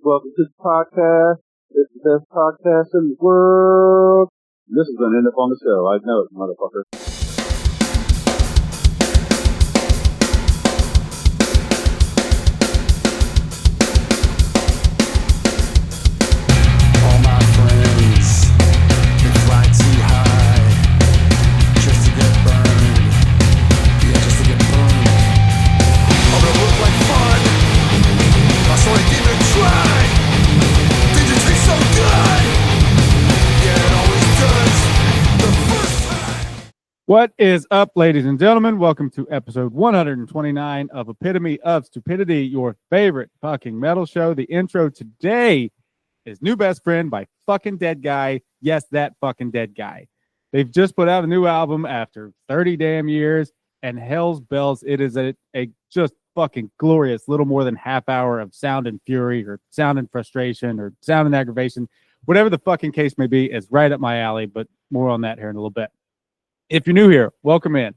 Welcome to the podcast. It's the best podcast in the world. This is going to end up on the show. I know it, motherfucker. All my friends, they fly too high just to get burned. Yeah, just to get burned. I'm gonna look like fun, so I give it a try. Did you taste so good? Yeah, it always does. The first time. What is up, ladies and gentlemen? Welcome to episode 129 of Epitome of Stupidity, your favorite fucking metal show. The intro today is New Best Friend by fucking Deadguy. Yes, that fucking Deadguy. They've just put out a new album after 30 damn years, and hell's bells, it is a just fucking glorious little more than half hour of sound and fury, or sound and frustration, or sound and aggravation. Whatever the fucking case may be is right up my alley, but more on that here in a little bit. If you're new here, welcome in.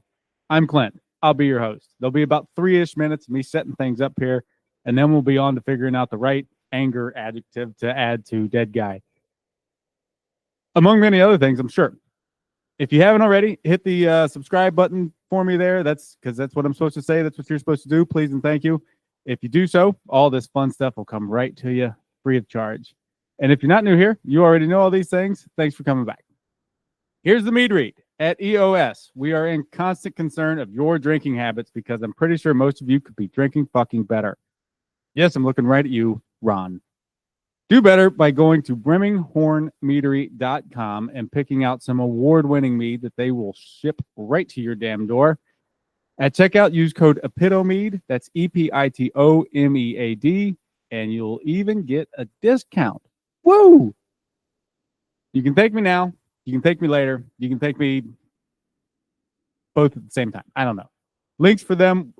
I'm Clint. I'll be your host. There'll be about 3-ish minutes of me setting things up here, and then we'll be on to figuring out the right anger adjective to add to Deadguy. Among many other things, I'm sure. If you haven't already, hit the subscribe button for me there. That's because that's what I'm supposed to say. That's what you're supposed to do. Please and thank you. If you do so, all this fun stuff will come right to you free of charge. And if you're not new here, you already know all these things. Thanks for coming back. Here's the mead read. At EOS, we are in constant concern of your drinking habits because I'm pretty sure most of you could be drinking fucking better. Yes, I'm looking right at you, Ron. Do better by going to brimminghornmeadery.com and picking out some award-winning mead that they will ship right to your damn door. At checkout, use code EPITOMEAD, that's EPITOMEAD, and you'll even get a discount. Woo! You can thank me now. You can thank me later. You can thank me both at the same time. I don't know. Links for them,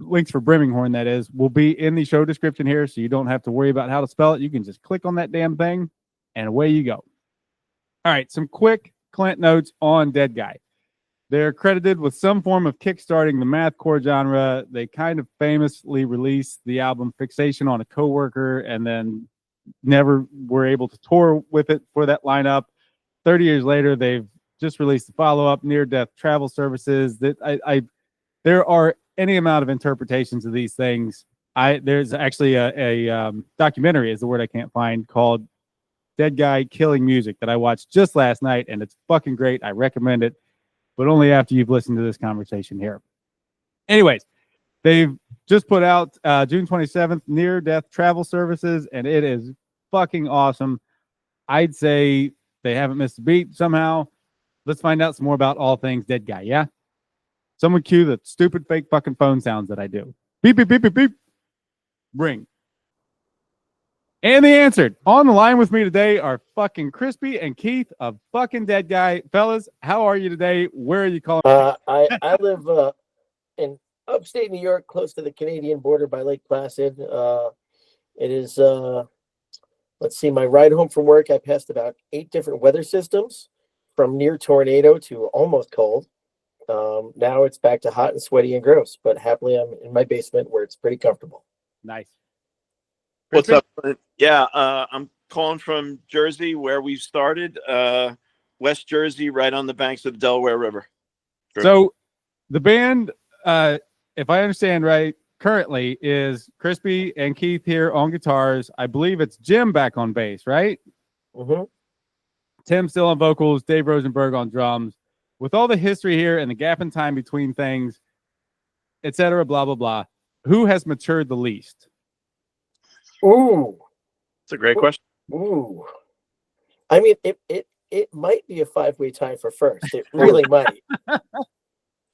links for Brimming Horn, that is, will be in the show description here, so you don't have to worry about how to spell it. You can just click on that damn thing, and away you go. All right, some quick Clint notes on Deadguy. They're credited with some form of kickstarting the mathcore genre. They kind of famously released the album Fixation on a Coworker, and then never were able to tour with it for that lineup. 30 years later, they've just released the follow-up, Near Death Travel Services. That there are any amount of interpretations of these things. There's actually a documentary, is the word I can't find, called Deadguy Killing Music that I watched just last night, and it's fucking great. I recommend it, but only after you've listened to this conversation here. Anyways, they've just put out June 27th, Near Death Travel Services, and it is fucking awesome. I'd say they haven't missed a beat somehow. Let's find out some more about all things Deadguy, yeah? Someone cue the stupid fake fucking phone sounds that I do. Beep, beep, beep, beep, beep. Ring. And they answered. On the line with me today are fucking Crispy and Keith of fucking Deadguy. Fellas, how are you today? Where are you calling? I live in upstate New York, close to the Canadian border by Lake Placid. It is... let's see, my ride home from work, I passed about 8 different weather systems, from near tornado to almost cold. Now it's back to hot and sweaty and gross, but happily I'm in my basement where it's pretty comfortable. Nice. What's up? Yeah, I'm calling from Jersey, where we started, West Jersey, right on the banks of the Delaware River. So the band, if I understand right, currently is Crispy and Keith here on guitars. I believe it's Jim back on bass, right? Mm-hmm. Tim still on vocals, Dave Rosenberg on drums. With all the history here and the gap in time between things, etc., blah, blah, blah, who has matured the least? Ooh. It's a great question. Ooh. I mean, it might be a 5-way tie for first. It really might.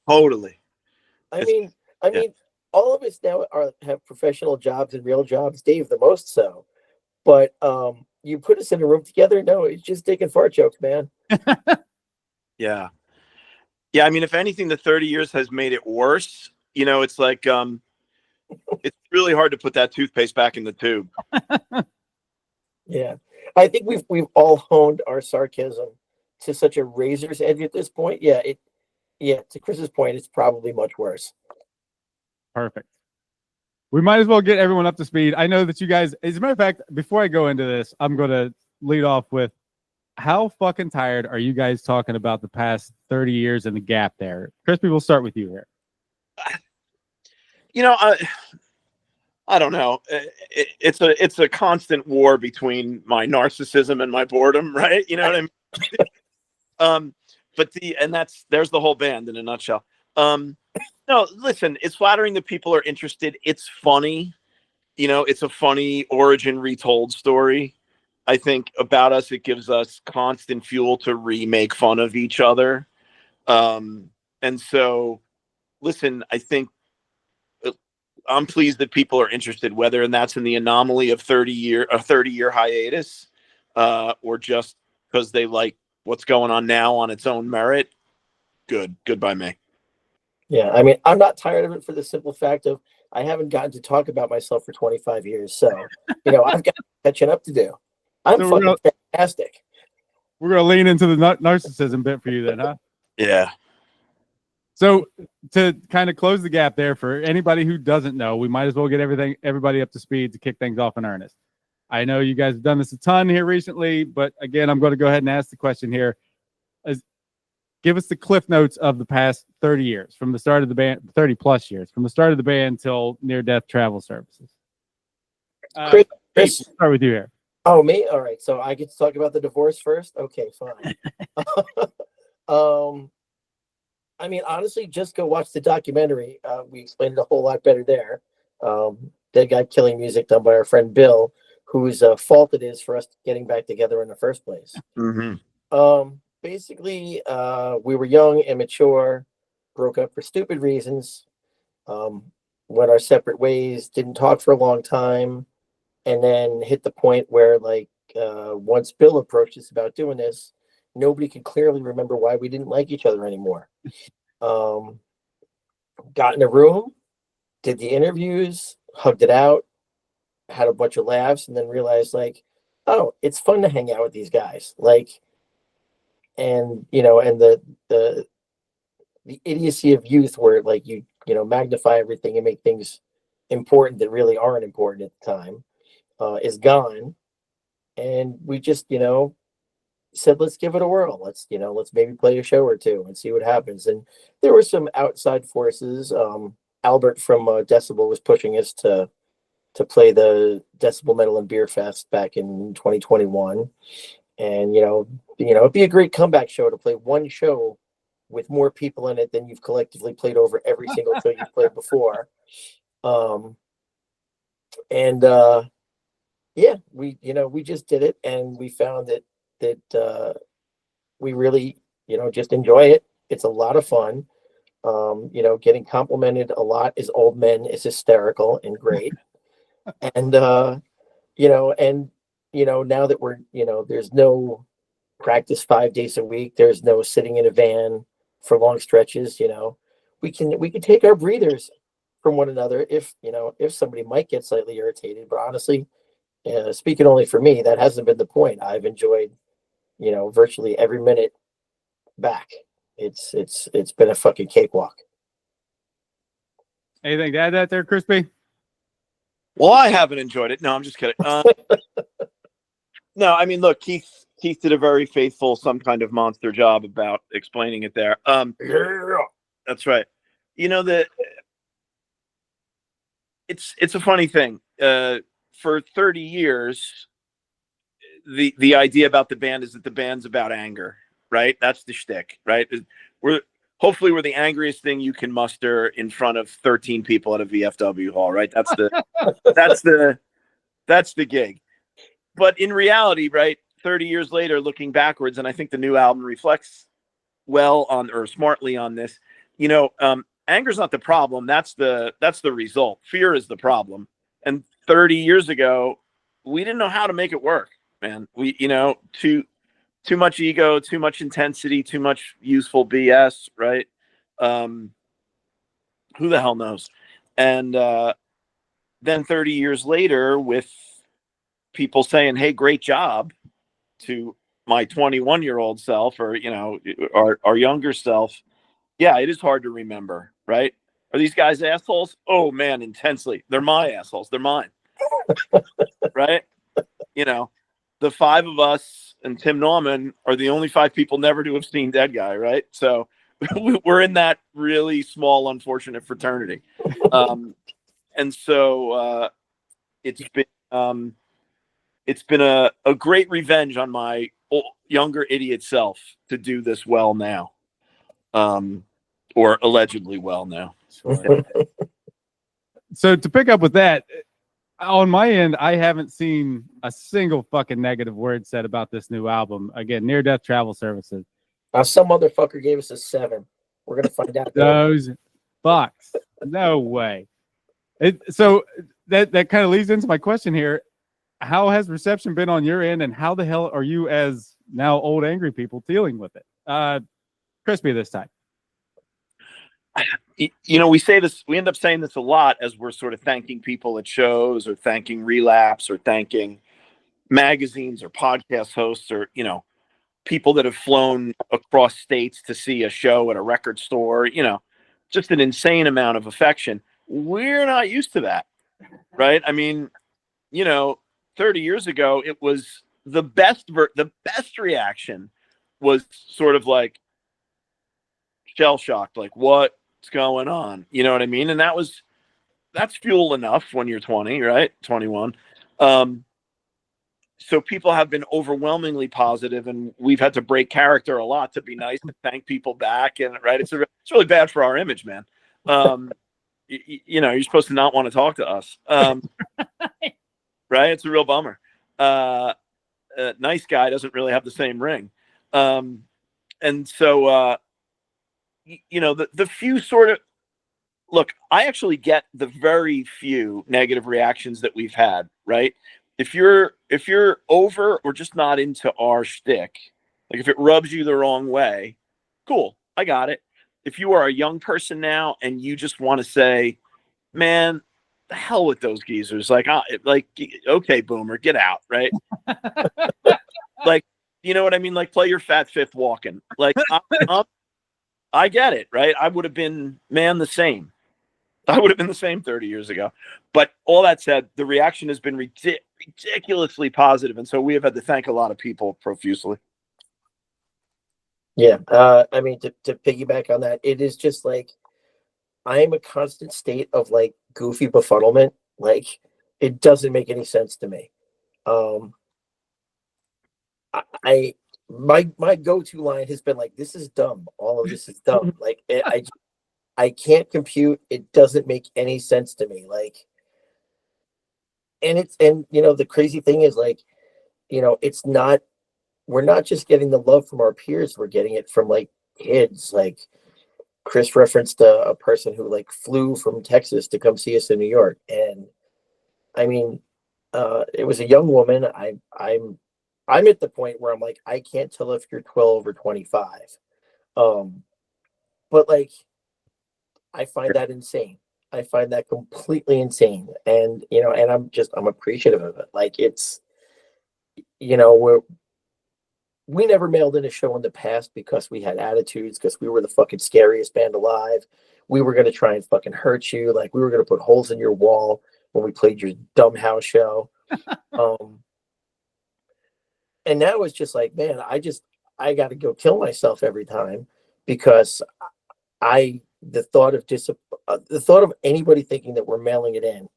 Totally. I mean, all of us now have professional jobs and real jobs. Dave, the most so. But you put us in a room together. No, it's just taking fart jokes, man. Yeah. Yeah. I mean, if anything, the 30 years has made it worse. You know, it's like, it's really hard to put that toothpaste back in the tube. Yeah. I think we've all honed our sarcasm to such a razor's edge at this point. Yeah. To Chris's point, it's probably much worse. Perfect. We might as well get everyone up to speed. I know that you guys, as a matter of fact, before I go into this, I'm going to lead off with how fucking tired are you guys talking about the past 30 years and the gap there? Crispy, we'll start with you here. You know, I don't know. It's a constant war between my narcissism and my boredom, right? You know what I mean? But there's the whole band in a nutshell. No, listen, it's flattering that people are interested. It's funny. You know, it's a funny origin retold story. I think about us, it gives us constant fuel to remake fun of each other. And so, listen, I think I'm pleased that people are interested, whether and that's in the anomaly of a 30-year hiatus, or just because they like what's going on now on its own merit. Good by me. Yeah, I mean, I'm not tired of it for the simple fact of I haven't gotten to talk about myself for 25 years. So, I've got catching up to do. I'm So fucking fantastic. We're going to lean into the narcissism bit for you then, huh? Yeah. So to kind of close the gap there for anybody who doesn't know, we might as well get everybody up to speed to kick things off in earnest. I know you guys have done this a ton here recently, but again, I'm going to go ahead and ask the question here. Give us the cliff notes of the past 30 years from the start of the band, 30 plus years, from the start of the band till near-death travel services. Chris, We'll start with you here. Oh, me? All right. So I get to talk about the divorce first? Okay, fine. I mean, honestly, just go watch the documentary. We explained it a whole lot better there. Deadguy Killing Music, done by our friend Bill, whose fault it is for us getting back together in the first place. Mm-hmm. Basically, we were young, immature, broke up for stupid reasons, went our separate ways, didn't talk for a long time, and then hit the point where, like, once Bill approached us about doing this, nobody could clearly remember why we didn't like each other anymore. Got in a room, did the interviews, hugged it out, had a bunch of laughs, and then realized, like, oh, it's fun to hang out with these guys. Like, and the idiocy of youth where, like, you magnify everything and make things important that really aren't important at the time, is gone. And we just, said, let's give it a whirl. Let's maybe play a show or two and see what happens. And there were some outside forces. Albert from Decibel was pushing us to play the Decibel Metal and Beer Fest back in 2021. And, it'd be a great comeback show to play one show with more people in it than you've collectively played over every single show you've played before. Yeah, we just did it, and we found that we really, just enjoy it. It's a lot of fun. Getting complimented a lot as old men is hysterical and great. And, now that we're, there's no practice 5 days a week, there's no sitting in a van for long stretches, we can take our breathers from one another if somebody might get slightly irritated. But honestly, speaking only for me, that hasn't been the point. I've enjoyed, virtually every minute back. It's been a fucking cakewalk. Anything to add that there, Crispy? Well, I haven't enjoyed it. No, I'm just kidding. No, I mean, look, Keith did a very faithful, some kind of monster job about explaining it there. Yeah. That's right. It's a funny thing. For 30 years, the idea about the band is that the band's about anger, right? That's the shtick, right? We're the angriest thing you can muster in front of 13 people at a VFW hall, right? That's the gig. But in reality, right, 30 years later, looking backwards, and I think the new album reflects smartly on this, anger's not the problem. That's the result. Fear is the problem. And 30 years ago, we didn't know how to make it work, man. We, too much ego, too much intensity, too much useful BS, right? Who the hell knows? And then 30 years later, with people saying, hey, great job, to my 21-year-old self, or our younger self, yeah, it is hard to remember, right? Are these guys assholes? Oh man, intensely. They're my assholes. They're mine. Right? You know, the five of us and Tim Norman are the only five people never to have seen Deadguy, right? So we're in that really small, unfortunate fraternity. And so it's been a great revenge on my younger idiot self to do this well now, or allegedly well now. Sure. So to pick up with that, on my end, I haven't seen a single fucking negative word said about this new album. Again, Near Death Travel Services. Some motherfucker gave us a 7. We're gonna find out. Those fucks. No way. So that kind of leads into my question here. How has reception been on your end, and how the hell are you, as now old angry people, dealing with it? Crispy this time. You know, we end up saying this a lot as we're sort of thanking people at shows, or thanking Relapse, or thanking magazines or podcast hosts, or, you know, people that have flown across states to see a show at a record store, you know, just an insane amount of affection. We're not used to that, right? I mean, you know, 30 years ago, it was the best reaction was sort of like shell shocked, like, what's going on? You know what I mean? And that's fuel enough when you're 20, right? 21. So people have been overwhelmingly positive, and we've had to break character a lot to be nice and thank people back. And right, it's really bad for our image, man. You know, you're supposed to not want to talk to us, right? It's a real bummer. Nice guy doesn't really have the same ring, and so you know, the few sort of look. I actually get the very few negative reactions that we've had, right? If you're over or just not into our shtick, like if it rubs you the wrong way, cool, I got it. If you are a young person now and you just want to say, man, the hell with those geezers, like okay, boomer, get out, right? Like, you know what I mean? Like, play your fat fifth walking. Like, I get it, right? I would have been, the same. I would have been the same 30 years ago. But all that said, the reaction has been ridiculously positive, and so we have had to thank a lot of people profusely. Yeah, I mean, to piggyback on that, it is just like I am a constant state of like goofy befuddlement. Like, it doesn't make any sense to me. My go-to line has been like, "This is dumb. All of this is dumb." Like, I can't compute. It doesn't make any sense to me. Like, and you know, the crazy thing is, like, you know, we're not just getting the love from our peers. We're getting it from like kids. Like, Chris referenced a person who like flew from Texas to come see us in New York. And I mean, it was a young woman. I'm at the point where I'm like, I can't tell if you're 12 or 25. But like, I find that insane. I find that completely insane. And, you know, and I'm appreciative of it. Like, it's, you know, we never mailed in a show in the past because we had attitudes, because we were the fucking scariest band alive. We were going to try and fucking hurt you. Like, we were going to put holes in your wall when we played your dumb house show. And now it's just like, man, I got to go kill myself every time, because the thought of anybody thinking that we're mailing it in,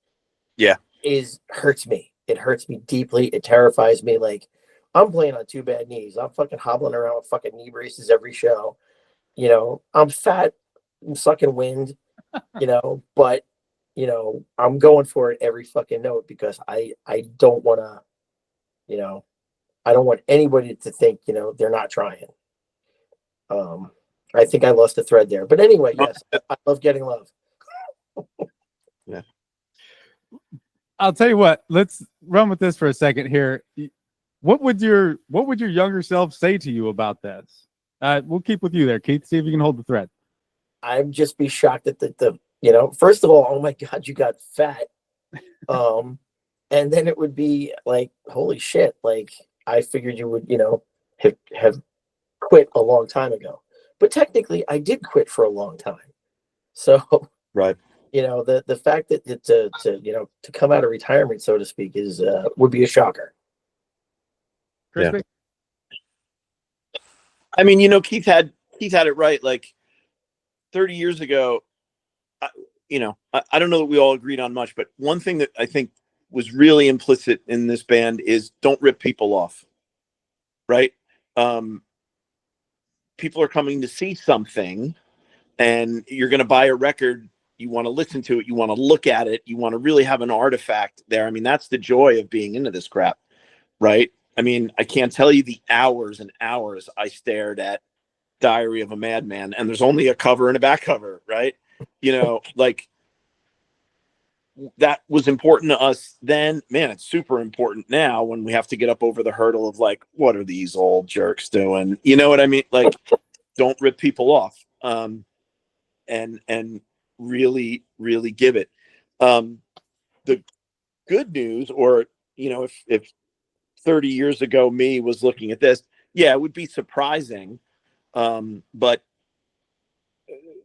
hurts me. It hurts me deeply. It terrifies me. Like, I'm playing on 2 bad knees. I'm fucking hobbling around with fucking knee braces every show. You know, I'm fat. I'm sucking wind. You know, but you know, I'm going for it every fucking note, because I don't want to. You know, I don't want anybody to think, you know, they're not trying. I think I lost a thread there, but anyway, yes, I love getting love. Yeah. I'll tell you what. Let's run with this for a second here. What would your younger self say to you about this? We'll keep with you there, Keith. See if you can hold the thread. I'd just be shocked at the you know, first of all, oh my God, you got fat. And then it would be like, holy shit, like, I figured you would, you know, have quit a long time ago. But technically, I did quit for a long time. So, Right. You know, the fact that to come out of retirement, so to speak, is would be a shocker. Crispy? I mean, you know, Keith had it right. Like 30 years ago, I, I don't know that we all agreed on much, but one thing that I think was really implicit in this band is don't rip people off. Right. People are coming to see something, and you're going to buy a record. You want to listen to it. You want to look at it. You want to really have an artifact there. I mean, that's the joy of being into this crap, right? I mean, I can't tell you the hours and hours I stared at Diary of a Madman, and there's only a cover and a back cover, right? You know, like that was important to us then. Man, it's super important now when we have to get up over the hurdle of like, what are these old jerks doing? You know what I mean? Like, don't rip people off. And really, really give it. The good news, or, you know, if 30 years ago me was looking at this, yeah, it would be surprising. But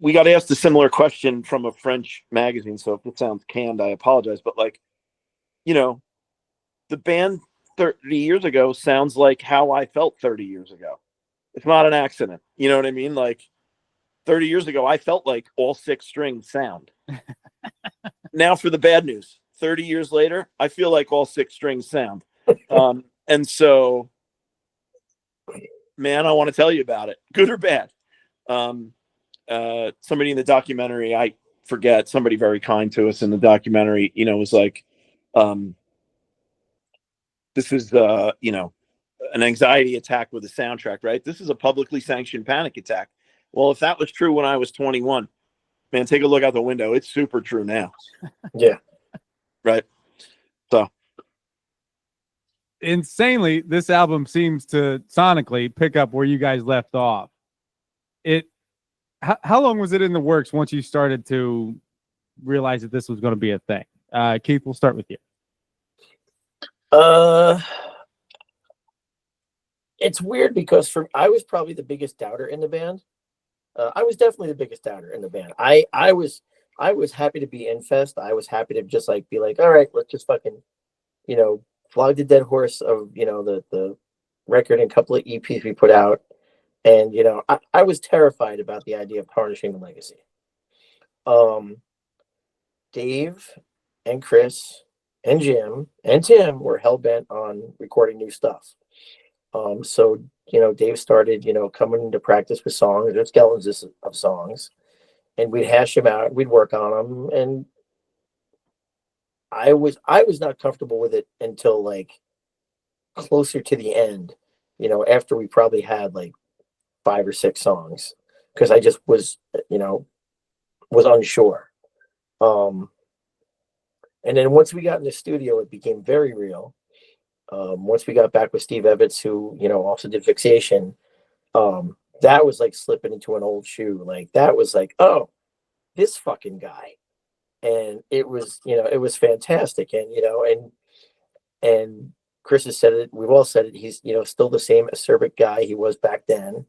we got asked a similar question from a French magazine. So if it sounds canned, I apologize. But like, you know, the band 30 years ago sounds like how I felt 30 years ago. It's not an accident. You know what I mean? Like 30 years ago, I felt like all 6 strings sound. Now for the bad news. 30 years later, I feel like all 6 strings sound. And so, man, I want to tell you about it, good or bad. Somebody in the documentary, I forget, somebody very kind to us in the documentary, you know, was like, this is, you know, an anxiety attack with a soundtrack, right? This is a publicly sanctioned panic attack. Well, if that was true when I was 21, man, take a look out the window. It's super true now. Yeah. Right. So. Insanely, this album seems to sonically pick up where you guys left off. How long was it in the works once you started to realize that this was going to be a thing? Keith, we'll start with you. It's weird because I was probably the biggest doubter in the band. I was definitely the biggest doubter in the band. I was happy to be in Fest. I was happy to just like be like, all right, let's just fucking, you know, flog the dead horse of, you know, the record and couple of EPs we put out. And, you know, I was terrified about the idea of tarnishing the legacy. Dave and Chris and Jim and Tim were hell-bent on recording new stuff. So, you know, Dave started, you know, coming into practice with songs, there's skeletons of songs, and we'd hash them out, we'd work on them. And I was not comfortable with it until like closer to the end, you know, after we probably had like 5 or 6 songs, because I just was, you know, was unsure. And then once we got in the studio, it became very real. Once we got back with Steve Ebbets, who, you know, also did Fixation, that was like slipping into an old shoe. Like that was like, oh, this fucking guy. And it was, you know, it was fantastic. And, you know, and Chris has said it, we've all said it, he's, you know, still the same acerbic guy he was back then.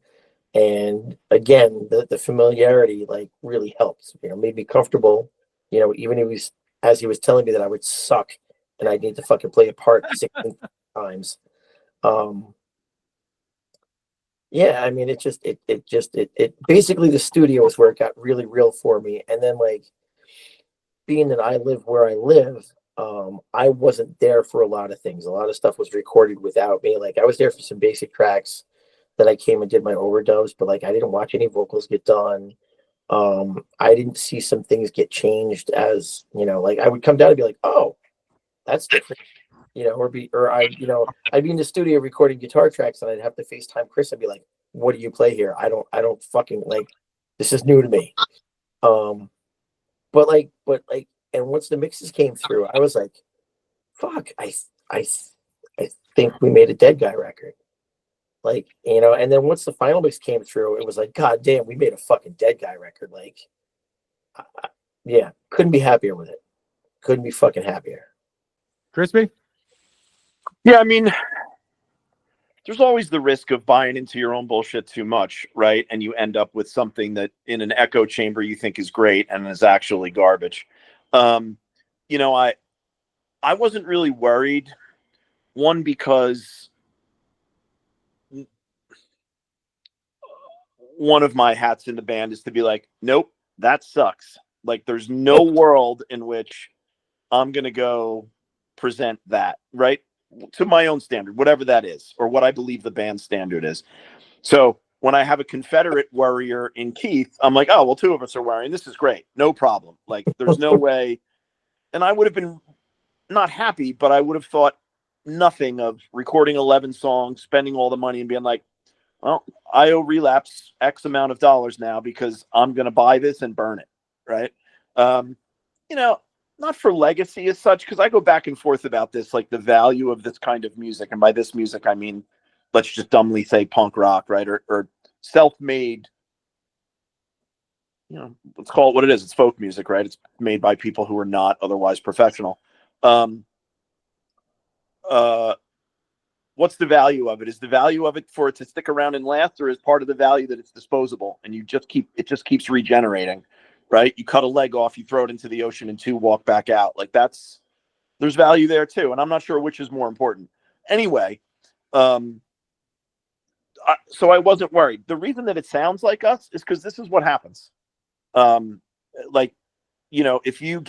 And again, the familiarity like really helps, you know, made me comfortable, you know, even as he was telling me that I would suck and I'd need to fucking play a part 16 times. Yeah, I mean, it basically the studio is where it got really real for me. And then like being that I live where I live, I wasn't there for a lot of things. A lot of stuff was recorded without me. Like I was there for some basic tracks that I came and did my overdubs, but like I didn't watch any vocals get done. I didn't see some things get changed, as, you know, like I would come down and be like, oh, that's different, you know, I'd be in the studio recording guitar tracks and I'd have to FaceTime Chris and be like, what do you play here? I don't fucking, like, this is new to me. But and once the mixes came through, I was like, fuck, I think we made a Deadguy record. Like, you know, and then once the final mix came through, it was like, God damn, we made a fucking Deadguy record. Like, yeah, couldn't be happier with it. Couldn't be fucking happier. Crispy? Yeah, I mean, there's always the risk of buying into your own bullshit too much, right? And you end up with something that in an echo chamber you think is great and is actually garbage. You know, I wasn't really worried. One, because one of my hats in the band is to be like, nope, that sucks. Like, there's no world in which I'm going to go present that, right? To my own standard, whatever that is, or what I believe the band standard is. So when I have a Confederate warrior in Keith, I'm like, oh, well, two of us are wearing. This is great. No problem. Like, there's no way. And I would have been not happy, but I would have thought nothing of recording 11 songs, spending all the money and being like, well, I owe Relapse X amount of dollars now because I'm going to buy this and burn it. Right. You know, not for legacy as such, because I go back and forth about this, like the value of this kind of music. And by this music, I mean, let's just dumbly say punk rock, right? Or self-made, you know, let's call it what it is. It's folk music, right? It's made by people who are not otherwise professional. What's the value of it? Is the value of it for it to stick around and last, or is part of the value that it's disposable and it just keeps regenerating, right? You cut a leg off, you throw it into the ocean and walk back out. Like there's value there too. And I'm not sure which is more important. Anyway, so I wasn't worried. The reason that it sounds like us is because this is what happens. Like, you know, if you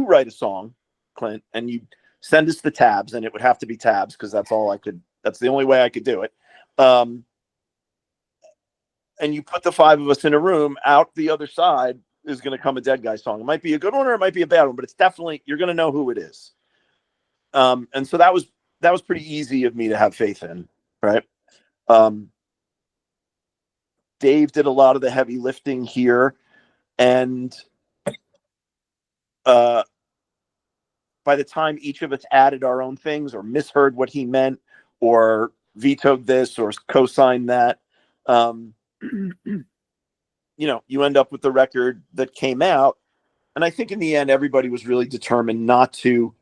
write a song, Clint, and you send us the tabs, and it would have to be tabs because that's the only way I could do it. And you put the five of us in a room, out the other side is going to come a Deadguy song. It might be a good one or it might be a bad one, but it's definitely, you're going to know who it is. And so that was pretty easy of me to have faith in. Right. Dave did a lot of the heavy lifting here, and by the time each of us added our own things or misheard what he meant or vetoed this or co-signed that, you know, you end up with the record that came out. And I think in the end, everybody was really determined not to,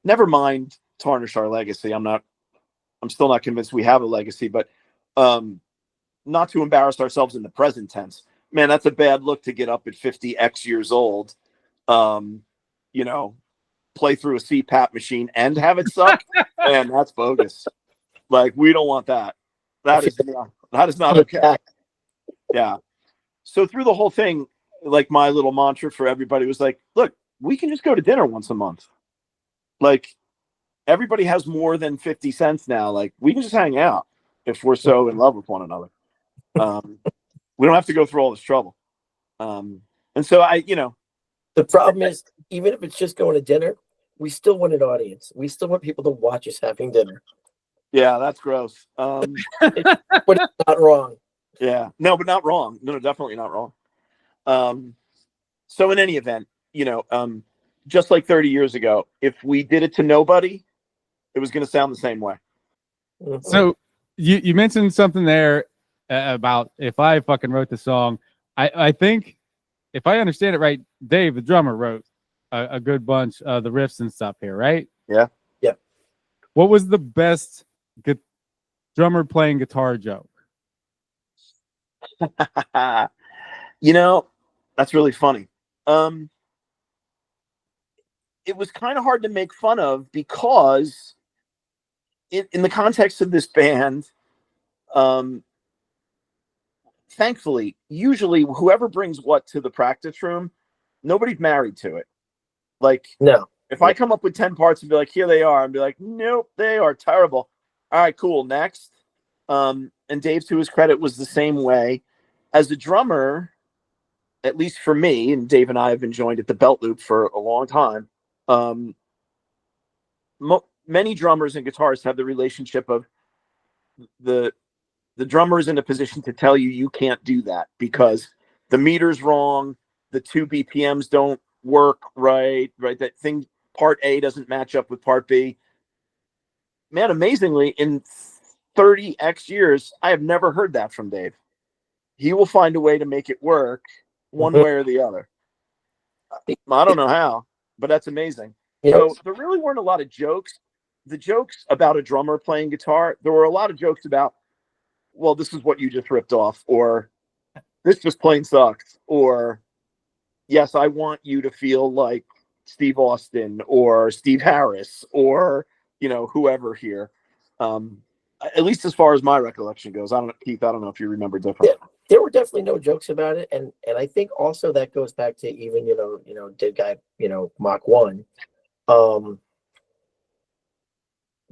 never mind tarnish our legacy. I'm still not convinced we have a legacy, but not to embarrass ourselves in the present tense. Man, that's a bad look to get up at 50x years old, you know, play through a CPAP machine and have it suck. Man, that's bogus. Like, we don't want that. That is not okay. Yeah. So through the whole thing, like, my little mantra for everybody was like, look, we can just go to dinner once a month. Like, everybody has more than 50 cents now. Like, we can just hang out if we're so in love with one another. We don't have to go through all this trouble. And so the problem is, even if it's just going to dinner, we still want an audience. We still want people to watch us having dinner. Yeah, that's gross. But it's not wrong. Yeah, no, but not wrong. No, definitely not wrong. So in any event, just like 30 years ago, if we did it to nobody, it was going to sound the same way. Mhm. So you mentioned something there about if I fucking wrote the song. I think, if I understand it right, Dave, the drummer, wrote a good bunch of the riffs and stuff here, right? Yeah. Yeah. What was the best drummer playing guitar joke? That's really funny. It was kind of hard to make fun of because in the context of this band, thankfully, usually whoever brings what to the practice room, nobody's married to it. Like, No. if I come up with 10 parts and be like, here they are, and be like, nope, they are terrible. All right, cool, next. And Dave, to his credit, was the same way. As a drummer, at least for me, and Dave and I have been joined at the Belt Loop for a long time, many drummers and guitarists have the relationship of the drummer is in a position to tell you can't do that because the meter's wrong, the 2 BPMs don't work right, that thing, part A doesn't match up with part B. Man, amazingly, in 30x years, I have never heard that from Dave. He will find a way to make it work one way or the other. I don't know how, but that's amazing. Yes. So there really weren't a lot of jokes. the jokes about a drummer playing guitar, there were a lot of jokes about, well, this is what you just ripped off, or this just plain sucks, or yes, I want you to feel like Steve Austin or Steve Harris or, whoever here. At least as far as my recollection goes. I don't know, Keith, I don't know if you remember different. There were definitely no jokes about it. And I think also that goes back to even, Deadguy, Mach 1.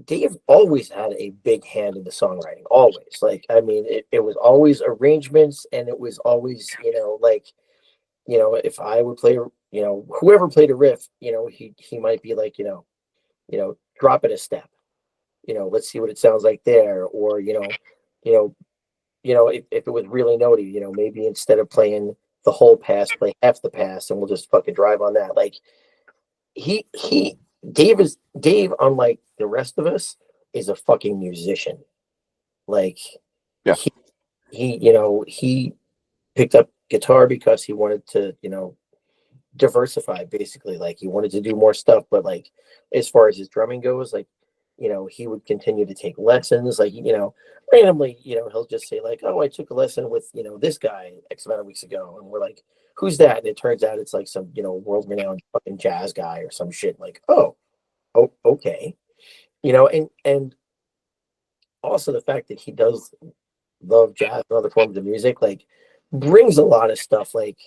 Dave always had a big hand in the songwriting, always. Like, I mean, it was always arrangements, and it was always, if I would play, whoever played a riff, he might be like, drop it a step, let's see what it sounds like there. Or, if it was really notey, maybe instead of playing the whole pass, play half the pass, and we'll just fucking drive on that. Like, Dave, unlike the rest of us, is a fucking musician. Like, yeah, he picked up guitar because he wanted to, diversify, basically. Like, he wanted to do more stuff, but like, as far as his drumming goes, like, he would continue to take lessons. Like, randomly, he'll just say like, oh, I took a lesson with, this guy X amount of weeks ago. And we're like, who's that? And it turns out it's like some, world renowned fucking jazz guy or some shit. Like, oh, okay. And also the fact that he does love jazz and other forms of music, like, brings a lot of stuff. Like,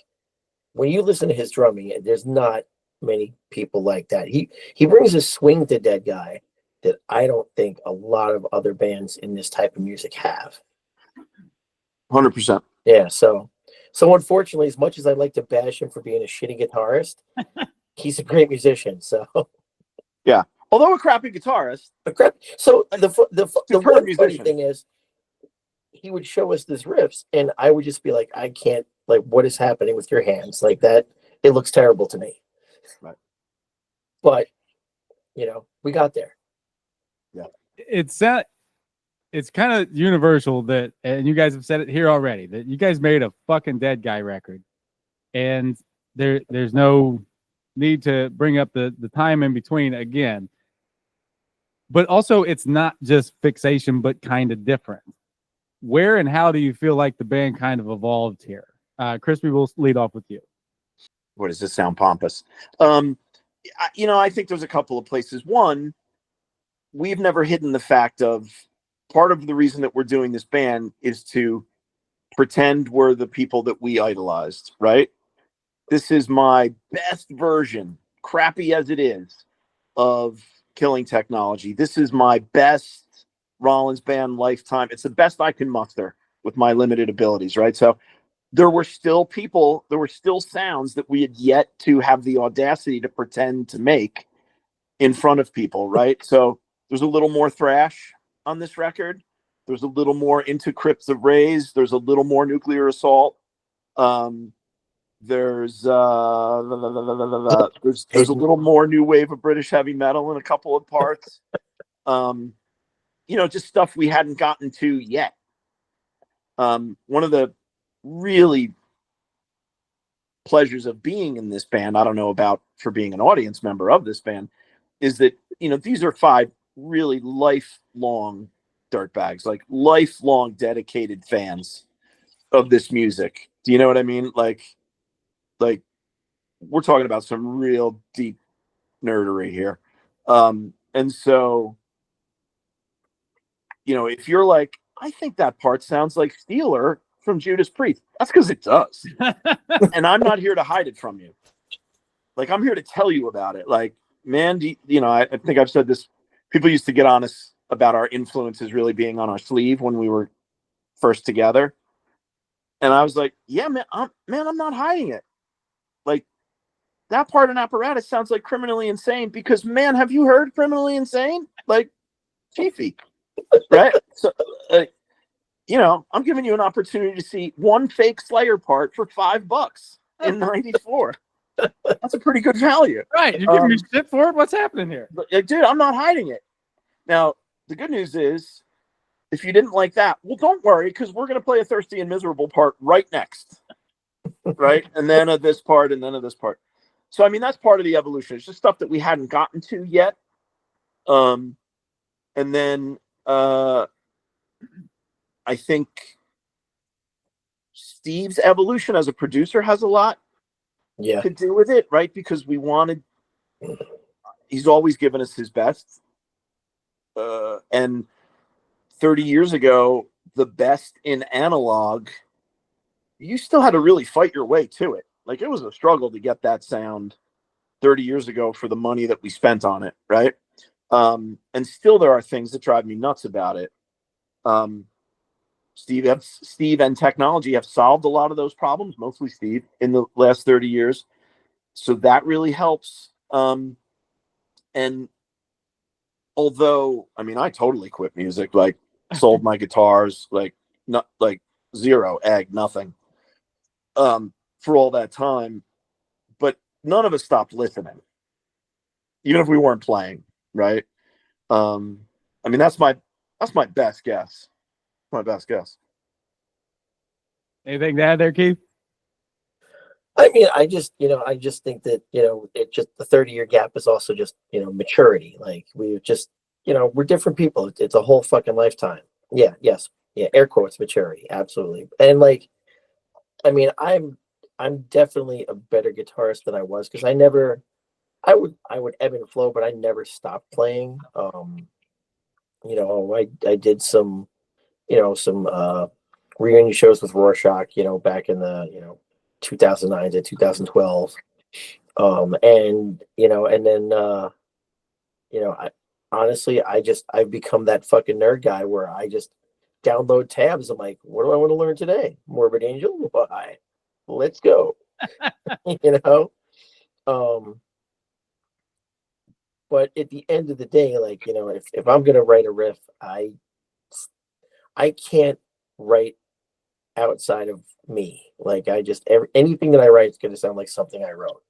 when you listen to his drumming, there's not many people like that. He brings a swing to Deadguy that I don't think a lot of other bands in this type of music have. 100%. Yeah, so unfortunately, as much as I'd like to bash him for being a shitty guitarist, he's a great musician. So yeah, although a crappy guitarist. So the one funny thing is, he would show us these riffs, and I would just be like, I can't, like, what is happening with your hands? Like that, it looks terrible to me. Right. But we got there. Yeah. It's kind of universal that, and you guys have said it here already, that you guys made a fucking Deadguy record, and there's no need to bring up the time in between again. But also, it's not just Fixation, but kind of different. Where and how do you feel like the band kind of evolved here? Crispy, we'll lead off with you. What does this sound pompous? I think there's a couple of places. One, we've never hidden the fact of part of the reason that we're doing this band is to pretend we're the people that we idolized, right? This is my best version, crappy as it is, of Killing Technology. This is my best Rollins band lifetime. It's the best I can muster with my limited abilities, right? So there were still sounds that we had yet to have the audacity to pretend to make in front of people, right? So there's a little more thrash on this record. There's a little more Into Crypts of Rays. There's a little more Nuclear Assault. There's a little more new wave of British heavy metal in a couple of parts. Just stuff we hadn't gotten to yet. One of the really pleasures of being in this band, I don't know about for being an audience member of this band, is that, these are 5 really lifelong dirtbags, like lifelong dedicated fans of this music. Do you know what I mean? Like we're talking about some real deep nerdery here. And so, if you're like, I think that part sounds like Steeler from Judas Priest, that's because it does. And I'm not here to hide it from you. Like, I'm here to tell you about it. Like, man, I think I've said this. People used to get on us about our influences really being on our sleeve when we were first together. And I was like, yeah, man, I'm not hiding it. Like, that part in Apparatus sounds like Criminally Insane because, man, have you heard Criminally Insane? Like, Chiefy, right? So, I'm giving you an opportunity to see one fake Slayer part for $5 in '94. That's a pretty good value. Right. You're giving me shit for it? What's happening here? Dude, I'm not hiding it. Now, the good news is, if you didn't like that, well, don't worry, because we're going to play a Thirsty and Miserable part right next. Right? And then of this part, and then of this part. So, I mean, that's part of the evolution. It's just stuff that we hadn't gotten to yet. And then I think Steve's evolution as a producer has a lot to do with it, right? Because he's always given us his best. And 30 years ago, the best in analog, you still had to really fight your way to it. Like, it was a struggle to get that sound 30 years ago for the money that we spent on it, right? And still there are things that drive me nuts about it. Steve and technology have solved a lot of those problems, mostly Steve, in the last 30 years. So that really helps. And although, I mean, I totally quit music, like sold my guitars, like not like zero egg, nothing, for all that time, but none of us stopped listening, even if we weren't playing, right? I mean, that's my best guess. My best guess. Anything to add there, Keith? I mean, I just think that, it just, the 30-year gap is also just, maturity. Like, we just, we're different people. It's a whole fucking lifetime. Yeah. Yes. Yeah. Air quotes, maturity. Absolutely. And like, I mean, I'm definitely a better guitarist than I was, because I would ebb and flow, but I never stopped playing. I did some reunion shows with Rorschach, back in the, 2009 to 2012. I honestly, I've become that fucking nerd guy where I just download tabs. I'm like, what do I want to learn today? Morbid Angel? Why? Let's go. you know? But at the end of the day, like, if I'm gonna write a riff, I can't write outside of me. Like, anything that I write is gonna sound like something I wrote.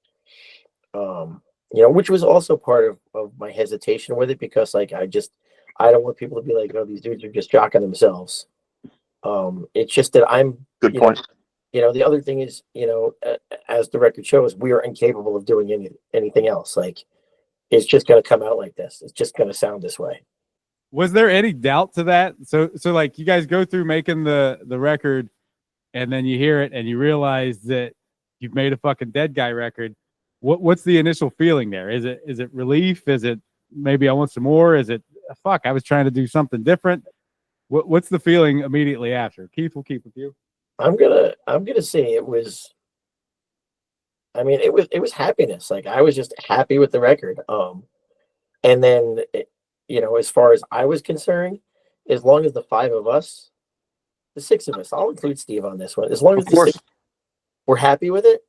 Which was also part of my hesitation with it, because like I don't want people to be like, oh, these dudes are just jocking themselves. It's just that I'm good point. The other thing is, as the record shows, we are incapable of doing anything else. Like, it's just going to come out like this. It's just going to sound this way. Was there any doubt to that? So like, you guys go through making the record, and then you hear it and you realize that you've made a fucking Deadguy record. What's the initial feeling there? Is it relief? Is it maybe I want some more? Is it fuck, I was trying to do something different? What's the feeling immediately after? Keith, we'll keep with you. I'm gonna say it was. I mean, it was happiness. Like, I was just happy with the record. And then, as far as I was concerned, as long as the five of us, the six of us, I'll include Steve on this one, as long as the six, we're happy with it,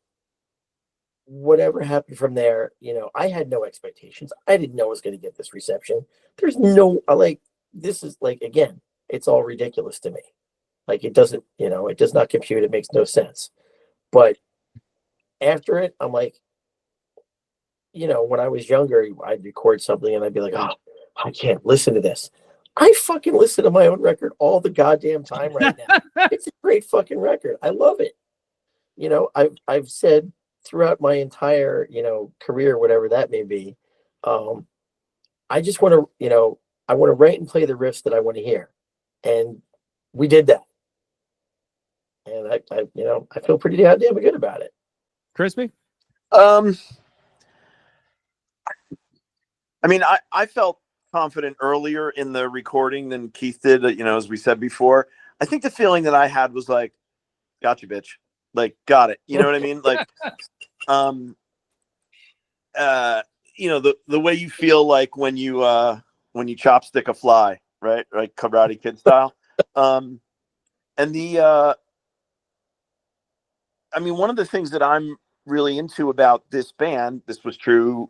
whatever happened from there, I had no expectations. I didn't know I was going to get this reception. There's no, this is like, again, it's all ridiculous to me. Like, it doesn't, it does not compute. It makes no sense. But after it, I'm like, when I was younger, I'd record something and I'd be like, oh, I can't listen to this. I fucking listen to my own record all the goddamn time right now. It's a great fucking record. I love it. I've said throughout my entire, career, whatever that may be, I just want to, I want to write and play the riffs that I want to hear. And we did that. And I feel pretty goddamn good about it. Crispy? I mean, I felt confident earlier in the recording than Keith did, as we said before. I think the feeling that I had was like, gotcha, bitch. Like, got it. You know what I mean? Like, the way you feel like when you chopstick a fly, right? Like Karate Kid style. I mean, one of the things that I'm really into about this band, this was true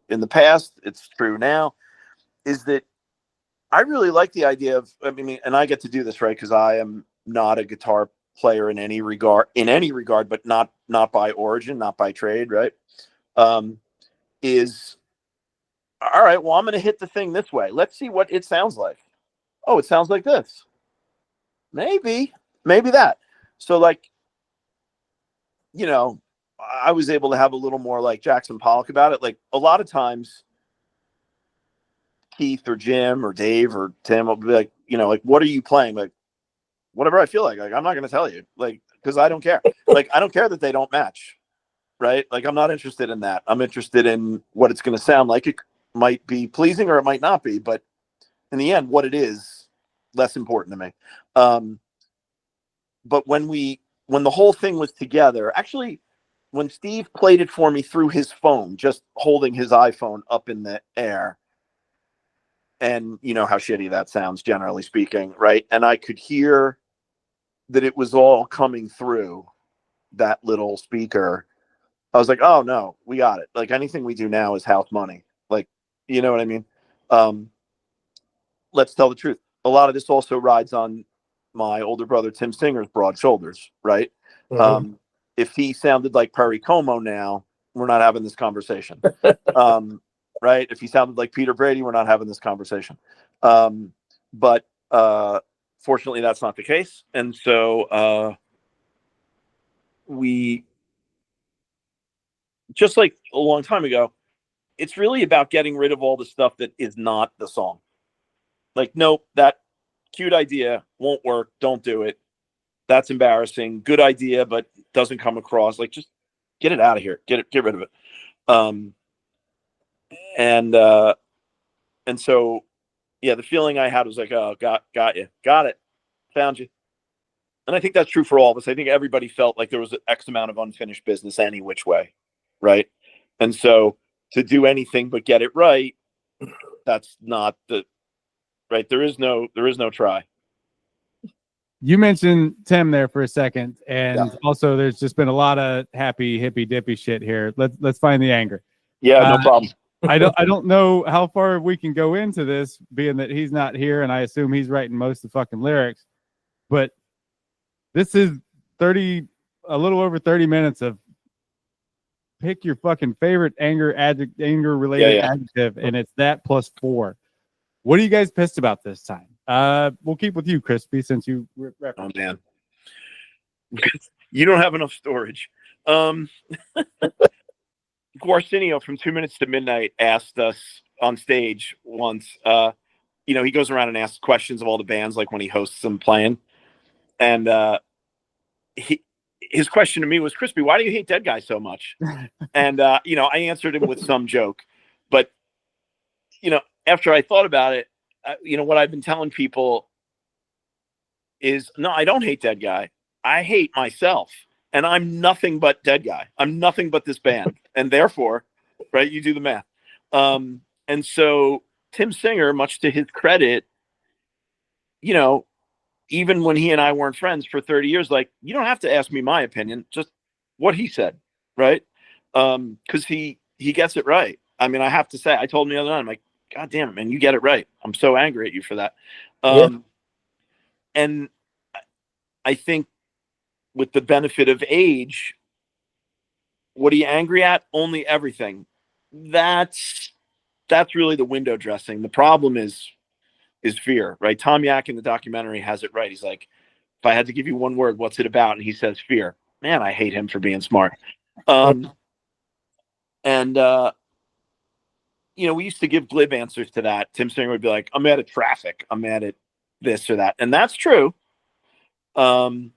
in the past, it's true now, is that I really like the idea of, and I get to do this, right? Because I am not a guitar player in any regard, but not by origin, not by trade, right? Is all right, well, I'm going to hit the thing this way. Let's see what it sounds like. Oh, it sounds like this. Maybe that. So like, I was able to have a little more like Jackson Pollock about it. Like, a lot of times Keith or Jim or Dave or Tim will be like, you know, like, what are you playing? Like, whatever I feel like I'm not going to tell you, like, because I don't care. Like, I don't care that they don't match, right? Like, I'm not interested in that. I'm interested in what it's going to sound like. It might be pleasing or it might not be, but in the end, what it is, less important to me. But when the whole thing was together, actually, when Steve played it for me through his phone, just holding his iPhone up in the air, and you know how shitty that sounds, generally speaking, right? And I could hear that it was all coming through that little speaker. I was like, oh no, we got it. Like, anything we do now is house money. Like, you know what I mean? Let's tell the truth. A lot of this also rides on my older brother Tim Singer's broad shoulders, right? If he sounded like Perry Como now, we're not having this conversation. Right? If he sounded like Peter Brady, we're not having this conversation. But fortunately, that's not the case. And so we, just like a long time ago, it's really about getting rid of all the stuff that is not the song. Like, nope, that cute idea won't work. Don't do it. That's embarrassing. Good idea, but doesn't come across. Like, just get it out of here. Get rid of it. And so, yeah, the feeling I had was like, oh, got you, got it, found you. And I think that's true for all of us. I think everybody felt like there was an X amount of unfinished business any which way, right? And so to do anything but get it right, that's not the right. There is no try. You mentioned Tim there for a second, and Yeah. also there's just been a lot of happy hippy dippy shit here. Let's find the anger. Yeah, no problem. I don't know how far we can go into this, being that he's not here, and I assume he's writing most of the fucking lyrics. But this is a little over 30 minutes of pick your fucking favorite anger related adjective, and it's that plus 4. What are you guys pissed about this time? We'll keep with you, Crispy, since you referenced. Oh man, you don't have enough storage. Guarcinio from 2 Minutes to Midnight asked us on stage once. He goes around and asks questions of all the bands, like when he hosts them playing. And his question to me was, Crispy, why do you hate Deadguy so much? And I answered him with some joke. But after I thought about it, what I've been telling people is, no, I don't hate Deadguy. I hate myself. And I'm nothing but Deadguy. I'm nothing but this band. And therefore, right, you do the math. And so Tim Singer, much to his credit, even when he and I weren't friends for 30 years, like, you don't have to ask me my opinion, just what he said, right? Because he gets it right. I mean, I have to say, I told him the other night, I'm like, God damn it, man, you get it right. I'm so angry at you for that. And I think with the benefit of age, what are you angry at? Only everything. That's really the window dressing. The problem is fear, right? Tom Yak in the documentary has it right. He's like, if I had to give you one word, what's it about? And he says fear. Man, I hate him for being smart. We used to give glib answers to that. Tim Singer would be like, I'm mad at traffic. I'm mad at this or that. And that's true. And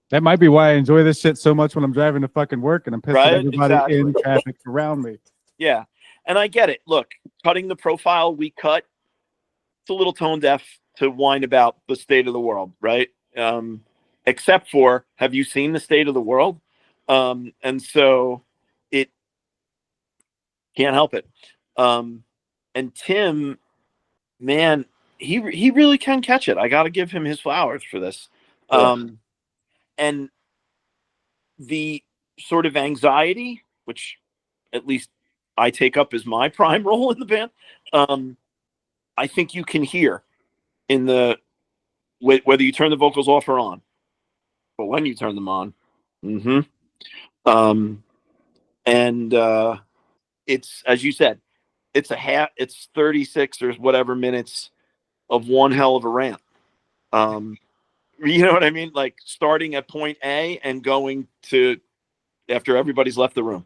that might be why I enjoy this shit so much when I'm driving to fucking work and I'm pissed at everybody in traffic around me. Yeah. And I get it. Look, cutting the profile we cut, it's a little tone deaf to whine about the state of the world, right? Except for, have you seen the state of the world? And so it can't help it. And Tim, man, he really can catch it. I got to give him his flowers for this. And the sort of anxiety, which at least I take up as my prime role in the band, I think you can hear in the whether you turn the vocals off or on, but when you turn them on, it's, as you said, it's 36 or whatever minutes of one hell of a rant. You know what I mean? Like starting at point A and going to after everybody's left the room.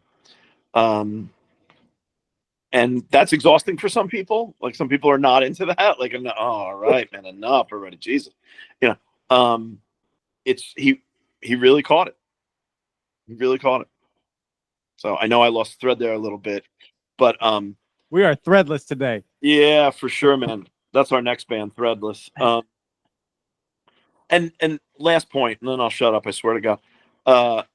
and that's exhausting for some people. Like some people are not into that. Like, oh, all right, man, enough already, Jesus. You know, it's he really caught it. He really caught it. So I know I lost thread there a little bit, but we are threadless today. yeah, for sure, man. That's our next band, Threadless. And last point, and then I'll shut up. I swear to God.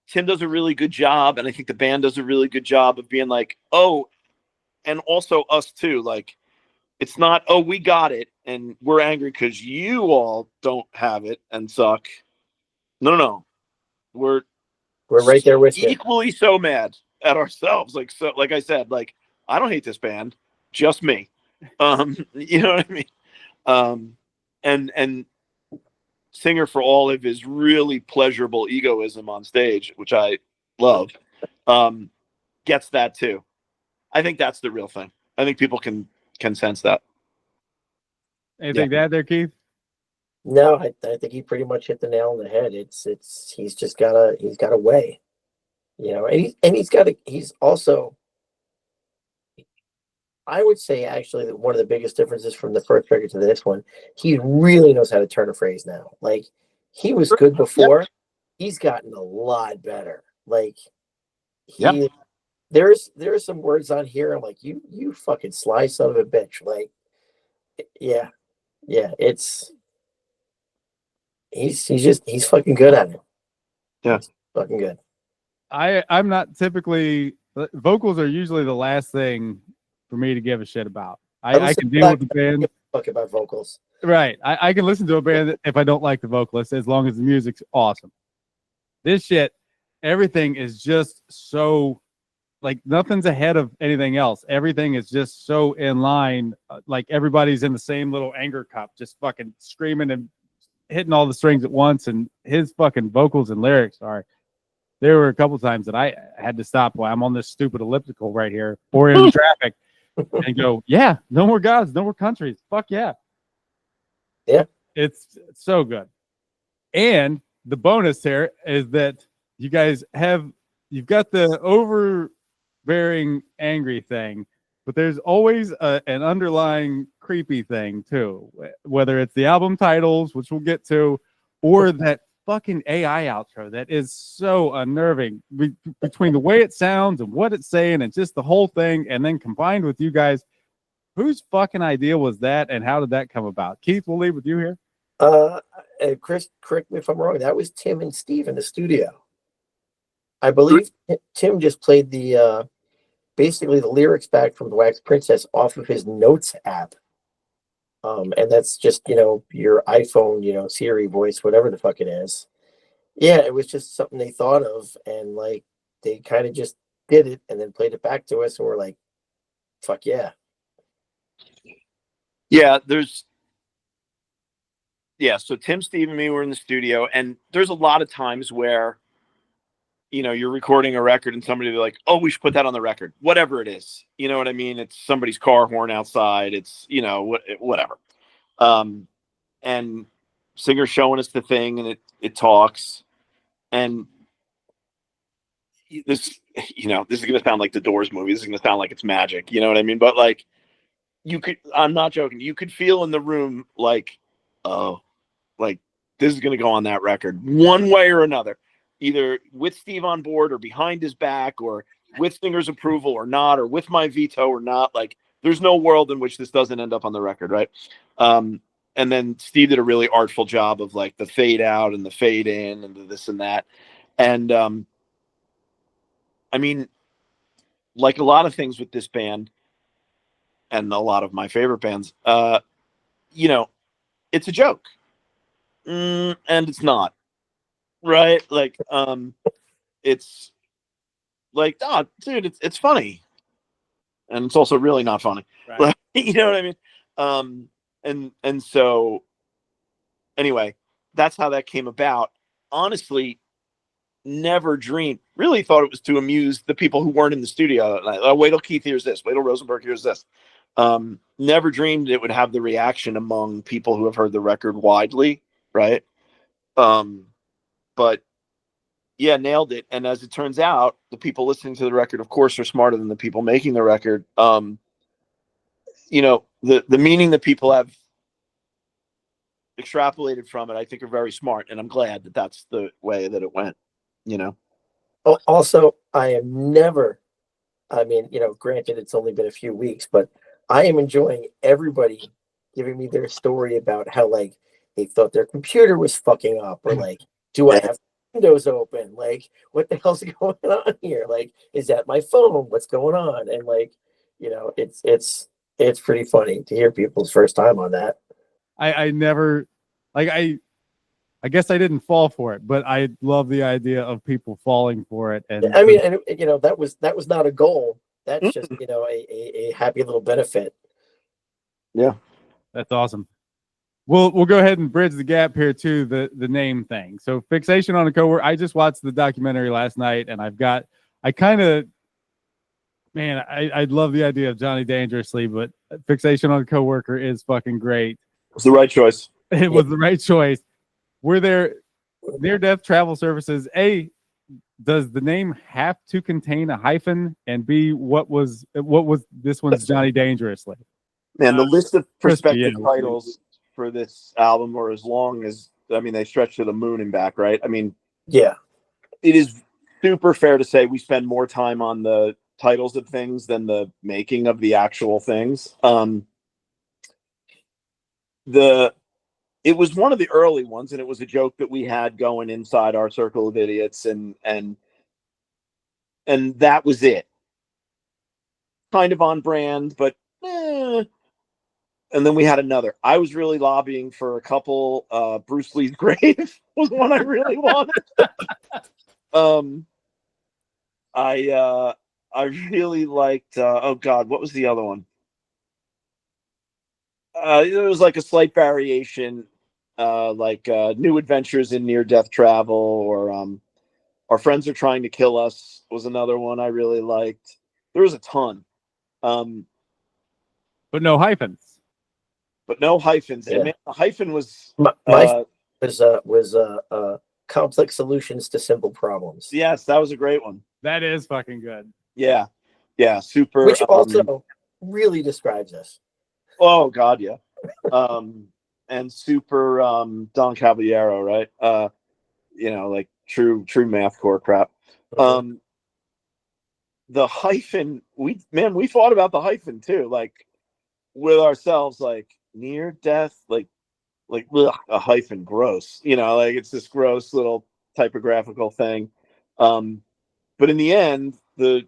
Tim does a really good job, and I think the band does a really good job of being like, oh, and also us too. Like, it's not, oh, we got it, and we're angry because you all don't have it and suck. No. We're right there with you. equally so mad at ourselves. Like, so, like I said, like, I don't hate this band, just me. You know what I mean? And Singer, for all of his really pleasurable egoism on stage, which I love, gets that too. I think that's the real thing. I think people can sense that. Anything to add there, Keith? No, I think he pretty much hit the nail on the head. He's just got a way, you know, and he's also, I would say actually that one of the biggest differences from the first record to this one, he really knows how to turn a phrase now. Like, he was good before. Yep. He's gotten a lot better. Like, there's some words on here. I'm like, you fucking sly son of a bitch. Like, yeah, it's he's fucking good at it. Yeah, he's fucking good. I'm not typically, vocals are usually the last thing for me to give a shit about. I can deal with the band. Fuck about vocals. Right. I can listen to a band if I don't like the vocalist, as long as the music's awesome. This shit, everything is just so, like, nothing's ahead of anything else. Everything is just so in line. Like, everybody's in the same little anger cup, just fucking screaming and hitting all the strings at once. And his fucking vocals and lyrics are, there were a couple times that I had to stop while I'm on this stupid elliptical right here or in traffic and go, yeah, no more gods, no more countries. Fuck yeah. Yeah. It's so good. And the bonus here is that you guys you've got the overbearing angry thing, but there's always an underlying creepy thing too, whether it's the album titles, which we'll get to, or that fucking AI outro that is so unnerving between the way it sounds and what it's saying and just the whole thing, and then combined with you guys. Whose fucking idea was that, and how did that come about? Keith, we'll leave with you here. Chris, correct me if I'm wrong. That was Tim and Steve in the studio. I believe Tim just played the basically the lyrics back from the Wax Princess off of his Notes app. And that's just, you know, your iPhone, you know, Siri voice, whatever the fuck it is. Yeah, it was just something they thought of, and like they kind of just did it and then played it back to us, and we're like, fuck yeah. Yeah, so Tim, Steve, and me were in the studio, and there's a lot of times where, you know, you're recording a record and somebody be like, oh, we should put that on the record, whatever it is. You know what I mean? It's somebody's car horn outside. It's, you know, whatever. And Singer's showing us the thing, and it talks. And this, you know, this is going to sound like the Doors movie. This is going to sound like it's magic. You know what I mean? But like, I'm not joking. You could feel in the room like, oh, like this is going to go on that record one way or another, either with Steve on board or behind his back or with Singer's approval or not, or with my veto or not. Like, there's no world in which this doesn't end up on the record. Right. And then Steve did a really artful job of like the fade out and the fade in and the this and that. And I mean, like a lot of things with this band and a lot of my favorite bands, you know, it's a joke. And it's not. Right? Like, it's like, oh, dude, it's funny. And it's also really not funny. Right. Like, you know what I mean? And so anyway, that's how that came about. Honestly, never dreamed, really thought it was to amuse the people who weren't in the studio. Like, wait till Keith hears this, wait till Rosenberg hears this. Never dreamed it would have the reaction among people who have heard the record widely, right? But Yeah, nailed it. And as it turns out, the people listening to the record, of course, are smarter than the people making the record. You know, the meaning that people have extrapolated from it, I think, are very smart, and I'm glad that that's the way that it went. You know. Also, I am never. I mean, granted, it's only been a few weeks, but I am enjoying everybody giving me their story about how like they thought their computer was fucking up, or like, do I have windows open? Like, what the hell's going on here? Like, is that my phone? What's going on? And like, it's pretty funny to hear people's first time on that. I never, like, I guess I didn't fall for it, but I love the idea of people falling for it. And I mean, and that was not a goal. That's just a happy little benefit. Yeah, that's awesome. We'll go ahead and bridge the gap here to the name thing. So Fixation on a Coworker. I just watched the documentary last night, and I love the idea of Johnny Dangerously, but Fixation on a Coworker is fucking great. It's the right choice. It was the right choice. Were there near-death travel services? A, does the name have to contain a hyphen? And B, what was this one's Johnny Dangerously? Man, the list of prospective yeah. titles for this album are as long as, I mean, they stretch to the moon and back, right? I mean, yeah, it is super fair to say we spend more time on the titles of things than the making of the actual things. It was one of the early ones, and it was a joke that we had going inside our circle of idiots, and that was it. Kind of on brand, but and then we had another. I was really lobbying for a couple. Bruce Lee's grave was one I really wanted. I really liked. Oh God, what was the other one? It was like a slight variation, like New Adventures in Near-Death Travel, or Our Friends Are Trying to Kill Us was another one I really liked. There was a ton. But no hyphens. Yeah. And man, the hyphen was complex solutions to simple problems. Yes, that was a great one. That is fucking good. Yeah, super. Which also really describes us. Oh God, yeah. And super Don Caballero, right? Like true mathcore crap. Mm-hmm. The hyphen, we thought about the hyphen too, like with ourselves, like near death, like ugh, a hyphen, gross. Like it's this gross little typographical thing. But in the end, the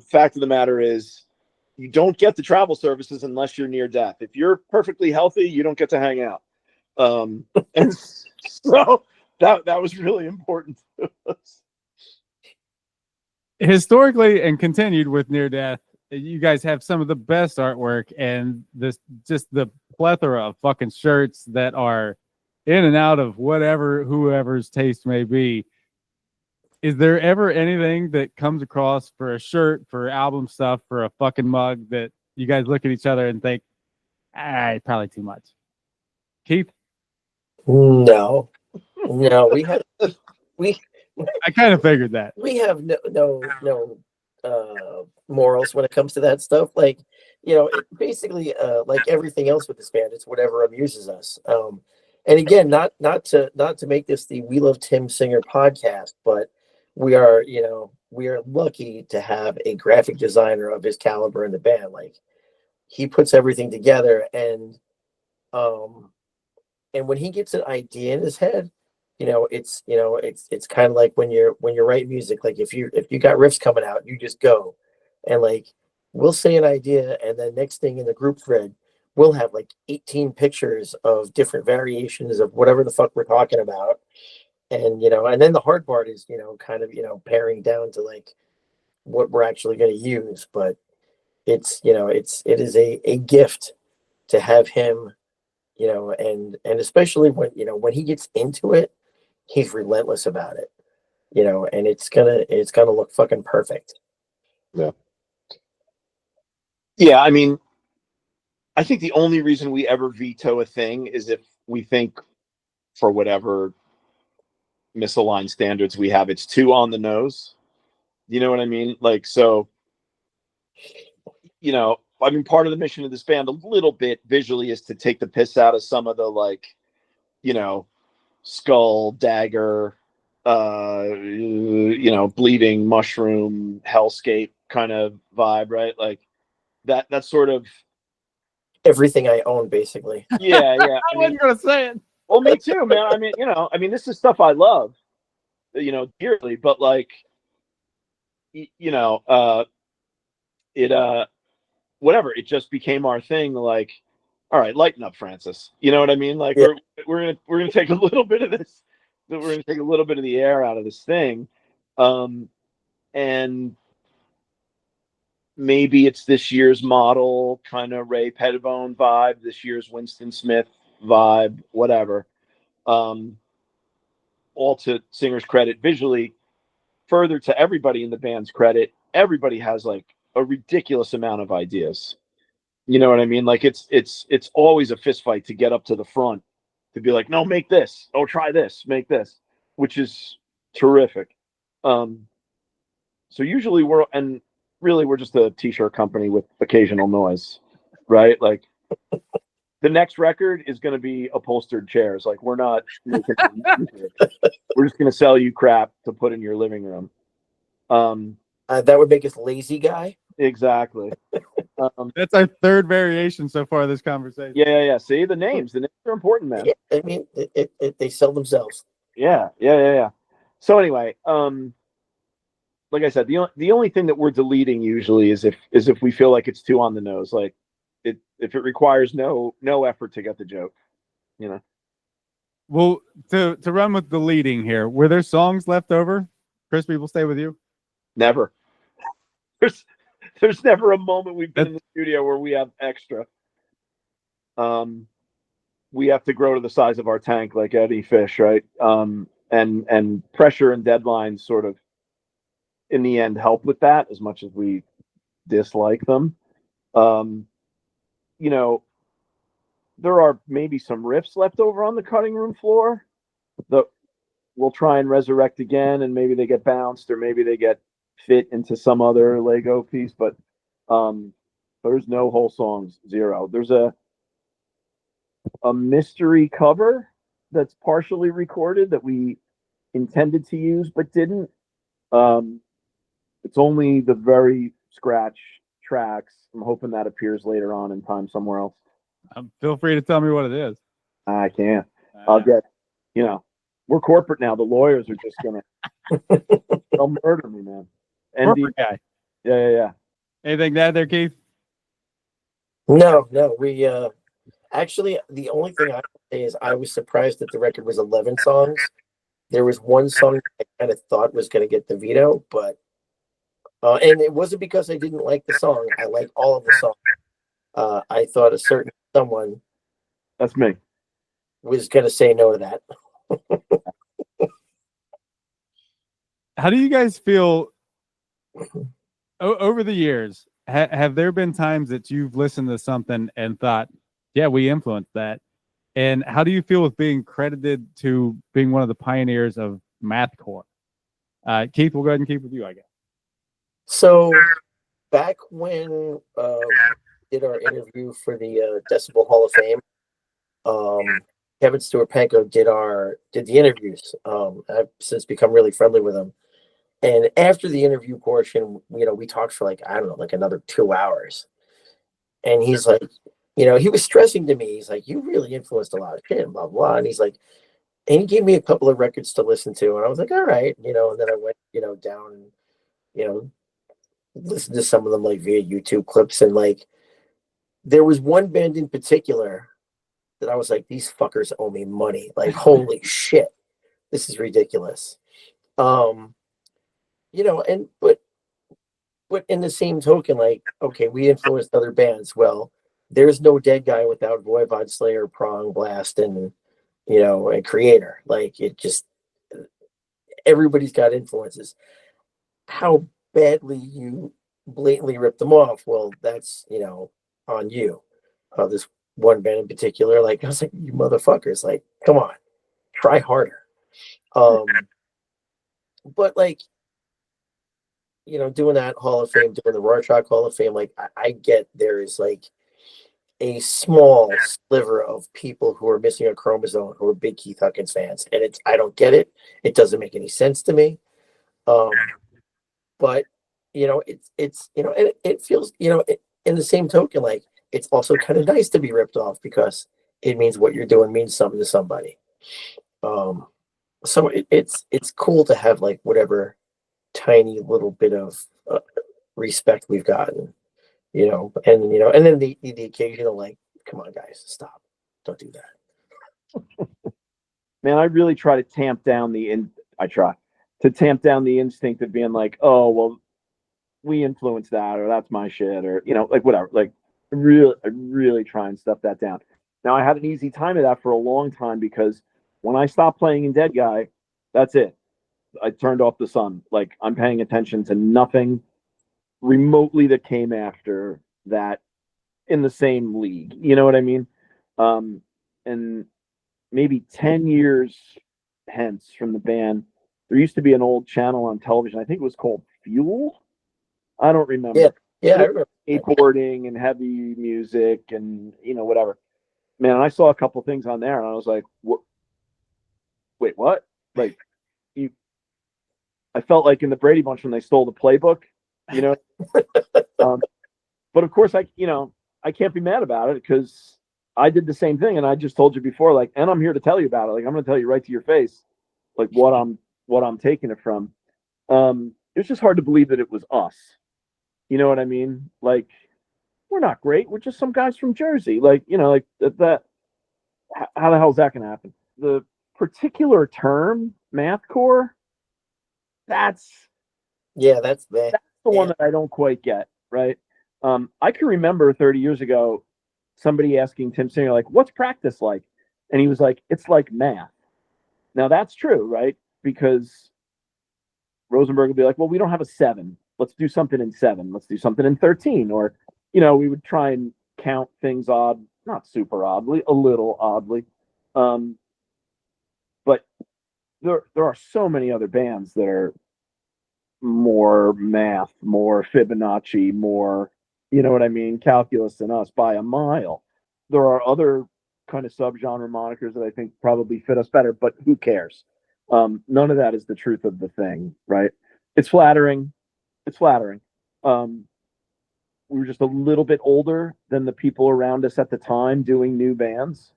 fact of the matter is, you don't get the travel services unless you're near death. If you're perfectly healthy, you don't get to hang out. And so that was really important to us. Historically, and continued with Near Death, you guys have some of the best artwork, and just the plethora of fucking shirts that are in and out of whoever's taste may be. Is there ever anything that comes across for a shirt, for album stuff, for a fucking mug that you guys look at each other and think, probably too much? Keith? No, we I kind of figured that. We have no morals when it comes to that stuff. Like, basically, like everything else with this band, it's whatever amuses us. And again, not to make this the We Love Tim Singer podcast, but we are lucky to have a graphic designer of his caliber in the band. Like, he puts everything together, and when he gets an idea in his head, it's kind of like when you're writing music. Like if you got riffs coming out, you just go, and like we'll say an idea, and then next thing in the group thread, we'll have like 18 pictures of different variations of whatever the fuck we're talking about. And and then the hard part is kind of paring down to like what we're actually going to use. But it is a gift to have him, and especially when he gets into it, he's relentless about it, and it's gonna look fucking perfect. Yeah, I mean, I think the only reason we ever veto a thing is if we think, for whatever misaligned standards we have. It's too on the nose. You know what I mean? Like, so, you know, I mean, part of the mission of this band a little bit visually is to take the piss out of some of the, like, you know, skull, dagger, you know, bleeding mushroom, hellscape kind of vibe, right? Like that's sort of Everything I own, basically. yeah. I wasn't gonna say it. Well, me too, man. I mean, you know, this is stuff I love, you know, dearly, but like, you know, whatever. It just became our thing. Like, all right, lighten up, Francis. You know what I mean? Like, Yeah. we're gonna take a little bit of this. We're gonna take a little bit of the air out of this thing, and maybe it's this year's model kind of Ray Pettibone vibe, this year's Winston Smith vibe, whatever. All to singer's credit, visually. Further to everybody in the band's credit, everybody has like a ridiculous amount of ideas. You know what I mean? Like it's always a fist fight to get up to the front to be like, no, make this. Oh, try this, make this, which is terrific. So usually we're just a t-shirt company with occasional noise, right? Like the next record is going to be upholstered chairs. Like we're not making we're just going to sell you crap to put in your living room. That would make us lazy guy. Exactly. That's our third variation so far this conversation. Yeah. See, the names are important, man. Yeah, I mean, they sell themselves. Yeah. So anyway, like I said, the only thing that we're deleting usually is if we feel like it's too on the nose, like if it requires no effort to get the joke, you know. Well, to run with the leading here, were there songs left over? Crispy will stay with you. Never. There's never a moment we've been in the studio where we have extra. We have to grow to the size of our tank like Eddie Fish, right? And pressure and deadlines sort of in the end help with that as much as we dislike them. You know, there are maybe some riffs left over on the cutting room floor that we'll try and resurrect again, and maybe they get bounced or maybe they get fit into some other Lego piece, but there's no whole songs, zero. There's a mystery cover that's partially recorded that we intended to use but didn't. It's only the very scratch tracks. I'm hoping that appears later on in time somewhere else. Feel free to tell me what it is. I can't. I'll get, you know, we're corporate now. The lawyers are just gonna they'll murder me, man. And Corporate guy. Yeah. Anything to add there, Keith? No. We actually, the only thing I would say is I was surprised that the record was 11 songs. There was one song that I kind of thought was going to get the veto, but and it wasn't because I didn't like the song. I liked all of the songs. I thought a certain someone, that's me, was going to say no to that. How do you guys feel over the years? Have there been times that you've listened to something and thought, yeah, we influenced that? And how do you feel with being credited to being one of the pioneers of mathcore? Keith, we'll go ahead and keep with you, I guess. So back when we did our interview for the Decibel Hall of Fame, Kevin Stewart Pankow did the interviews. I've since become really friendly with him. And after the interview portion, you know, we talked for like, I don't know, like another 2 hours. And he's like, you know, he was stressing to me. He's like, you really influenced a lot of shit, blah, blah. And he's like, and he gave me a couple of records to listen to. And I was like, all right, you know, and then I went, you know, down and, you know, listened to some of them like via YouTube clips. And like, there was one band in particular that I was like, these fuckers owe me money. Like, holy shit, this is ridiculous. You know, and but in the same token, like, okay, we influenced other bands. Well, there's no Deadguy without Voivod, Slayer, Prong, Blast, and, you know, and Creator. Like, it just, everybody's got influences. How badly you blatantly rip them off, well, that's, you know, on you. This one band in particular, like, I was like, you motherfuckers, like, come on, try harder. But like, you know, doing that Hall of Fame, doing the Rorschach Hall of Fame, like I get there is like a small sliver of people who are missing a chromosome who are big Keith Huckins fans, and I don't get it. It doesn't make any sense to me. But you know, it's you know, and it feels, you know, in the same token, like it's also kind of nice to be ripped off because it means what you're doing means something to somebody. So it's cool to have like whatever tiny little bit of respect we've gotten, you know, and then the occasional like, come on guys, stop, don't do that. Man, I really try to tamp down the instinct of being like, oh well, we influenced that, or that's my shit, or you know, like whatever. Like I really try and stuff that down. Now I had an easy time of that for a long time because when I stopped playing in Deadguy, that's it. I turned off the sun. Like I'm paying attention to nothing remotely that came after that in the same league. You know what I mean? And maybe 10 years hence from the band, there used to be an old channel on television. I think it was called Fuel. I don't remember. Yeah, I remember. Skateboarding and heavy music and, you know, whatever. Man, I saw a couple things on there and I was like, what? Wait, what? Like, I felt like in the Brady Bunch when they stole the playbook, you know? But of course, I can't be mad about it because I did the same thing. And I just told you before, like, and I'm here to tell you about it. Like, I'm going to tell you right to your face, like what I'm taking it from. It was just hard to believe that it was us. You know what I mean? Like, we're not great. We're just some guys from Jersey. Like, you know, like that. How the hell is that going to happen? The particular term, mathcore, that's the one that I don't quite get, right? I can remember 30 years ago somebody asking Tim Singer, like, what's practice like? And he was like, it's like math. Now that's true, right? Because Rosenberg would be like, well, we don't have a 7. Let's do something in 7. Let's do something in 13. Or, you know, we would try and count things odd, not super oddly, a little oddly. But there are so many other bands that are more math, more Fibonacci, more, you know what I mean, calculus than us by a mile. There are other kind of subgenre monikers that I think probably fit us better, but who cares? None of that is the truth of the thing, right? It's flattering. We were just a little bit older than the people around us at the time doing new bands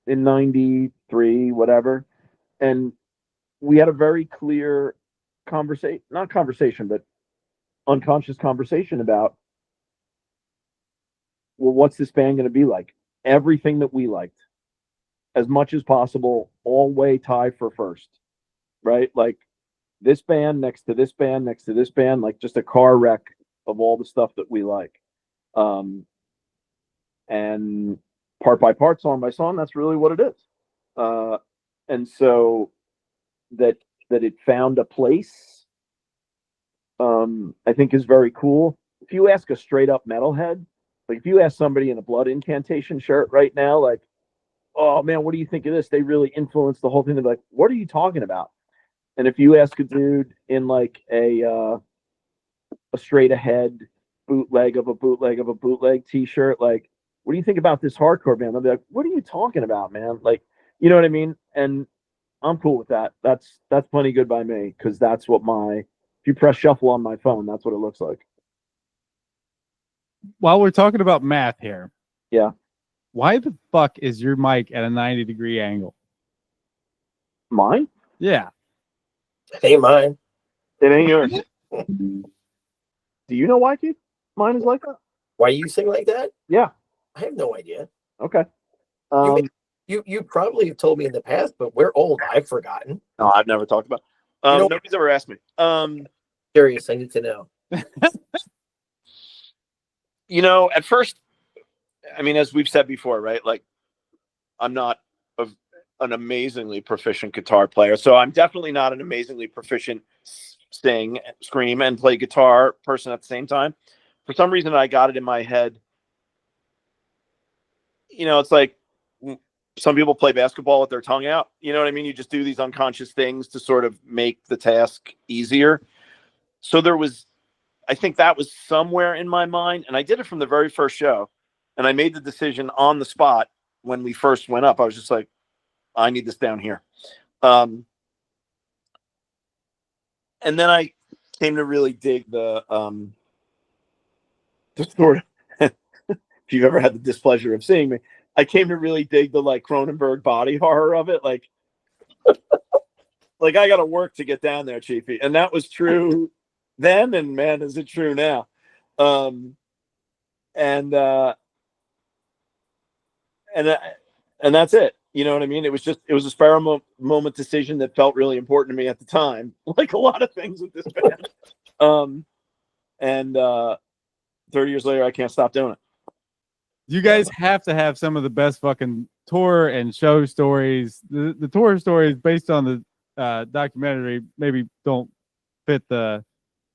in 93, whatever. And we had a very clear not conversation, but unconscious conversation about, well, what's this band going to be like? Everything that we liked, as much as possible, all way tie for first, right? Like this band next to this band next to this band, like just a car wreck of all the stuff that we like. And part by part, song by song, that's really what it is. And so that it found a place, I think is very cool. If you ask a straight up metalhead, like if you ask somebody in a Blood Incantation shirt right now, like, oh man, what do you think of this? They really influenced the whole thing. They're like, what are you talking about? And if you ask a dude in like a straight ahead bootleg of a bootleg t-shirt, like, what do you think about this hardcore band? They'll be like, what are you talking about, man? Like, you know what I mean? And I'm cool with that. That's plenty good by me, because that's what if you press shuffle on my phone, that's what it looks like. While we're talking about math here, yeah, why the fuck is your mic at a 90-degree angle? Mine? Yeah. It ain't mine. It ain't yours. Do you know why, Keith? Mine is like that. Why you sing like that? Yeah. I have no idea. Okay. You probably have told me in the past, but we're old. I've forgotten. No, I've never talked about. Nobody's ever asked me. Curious. I need to know. You know, at first, I mean, as we've said before, right? Like, I'm not an amazingly proficient guitar player, so I'm definitely not an amazingly proficient sing, scream, and play guitar person at the same time. For some reason, I got it in my head. You know, it's like some people play basketball with their tongue out. You know what I mean? You just do these unconscious things to sort of make the task easier. So I think that was somewhere in my mind. And I did it from the very first show. And I made the decision on the spot when we first went up. I was just like, I need this down here. And then I came to really dig the sort of, if you've ever had the displeasure of seeing me, I came to really dig the like Cronenberg body horror of it. Like I got to work to get down there, Chiefy. And that was true then. And man, is it true now? And that's it. You know what I mean? It was a spare moment decision that felt really important to me at the time, like a lot of things with this band. And 30 years later, I can't stop doing it. You guys have to have some of the best fucking tour and show stories. The tour stories based on the documentary maybe don't fit the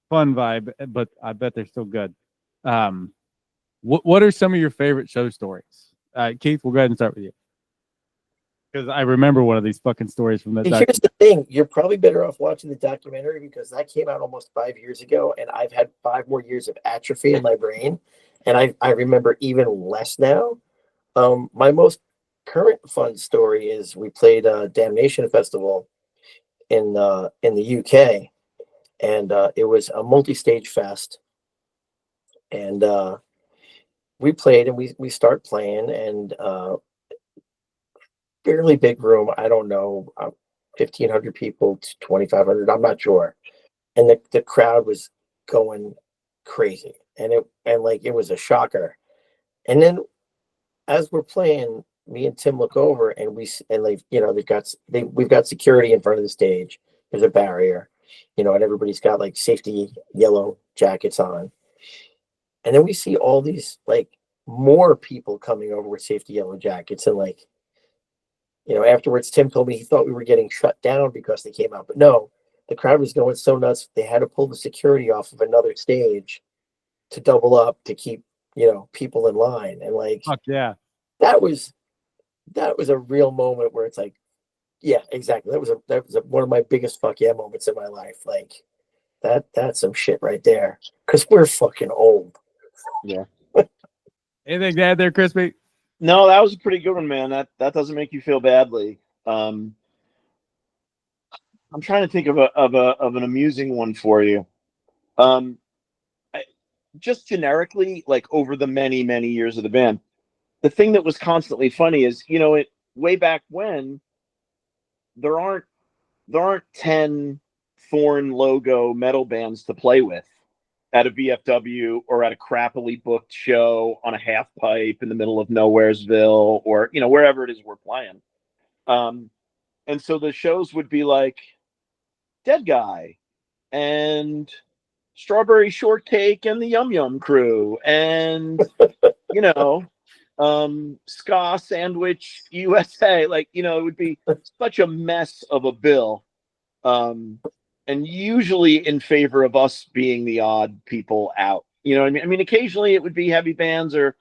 fun vibe, but I bet they're still good. What are some of your favorite show stories? Keith, we'll go ahead and start with you. Because I remember one of these fucking stories from that. Here's the thing. You're probably better off watching the documentary because that came out almost 5 years ago, and I've had 5 more years of atrophy in my brain, and I remember even less now. My most current fun story is we played a Damnation Festival in the UK, and it was a multi-stage fest, and we played, and we start playing, and fairly big room. I don't know, 1,500 people to 2,500. I'm not sure. And the crowd was going crazy, and it was a shocker. And then as we're playing, me and Tim look over, and we've got security in front of the stage. There's a barrier, and everybody's got like safety yellow jackets on. And then we see all these like more people coming over with safety yellow jackets, and like, afterwards, Tim told me he thought we were getting shut down because they came out. But no, the crowd was going so nuts, they had to pull the security off of another stage to double up to keep, people in line. And like, fuck yeah, that was a real moment where it's like, yeah, exactly. That was one of my biggest fuck yeah moments in my life. Like that's some shit right there. Because we're fucking old. Yeah. Anything to add there, Crispy? No, that was a pretty good one, man. That doesn't make you feel badly. I'm trying to think of an amusing one for you. Just generically, like over the many, many years of the band, the thing that was constantly funny is, way back when there aren't 10 Thorn logo metal bands to play with at a VFW or at a crappily booked show on a half pipe in the middle of Nowheresville or, wherever it is we're playing. And so the shows would be like Deadguy and Strawberry Shortcake and the Yum Yum Crew and, Ska Sandwich USA. Like, it would be such a mess of a bill. And usually in favor of us being the odd people out. You know what I mean? I mean, occasionally it would be heavy bands or,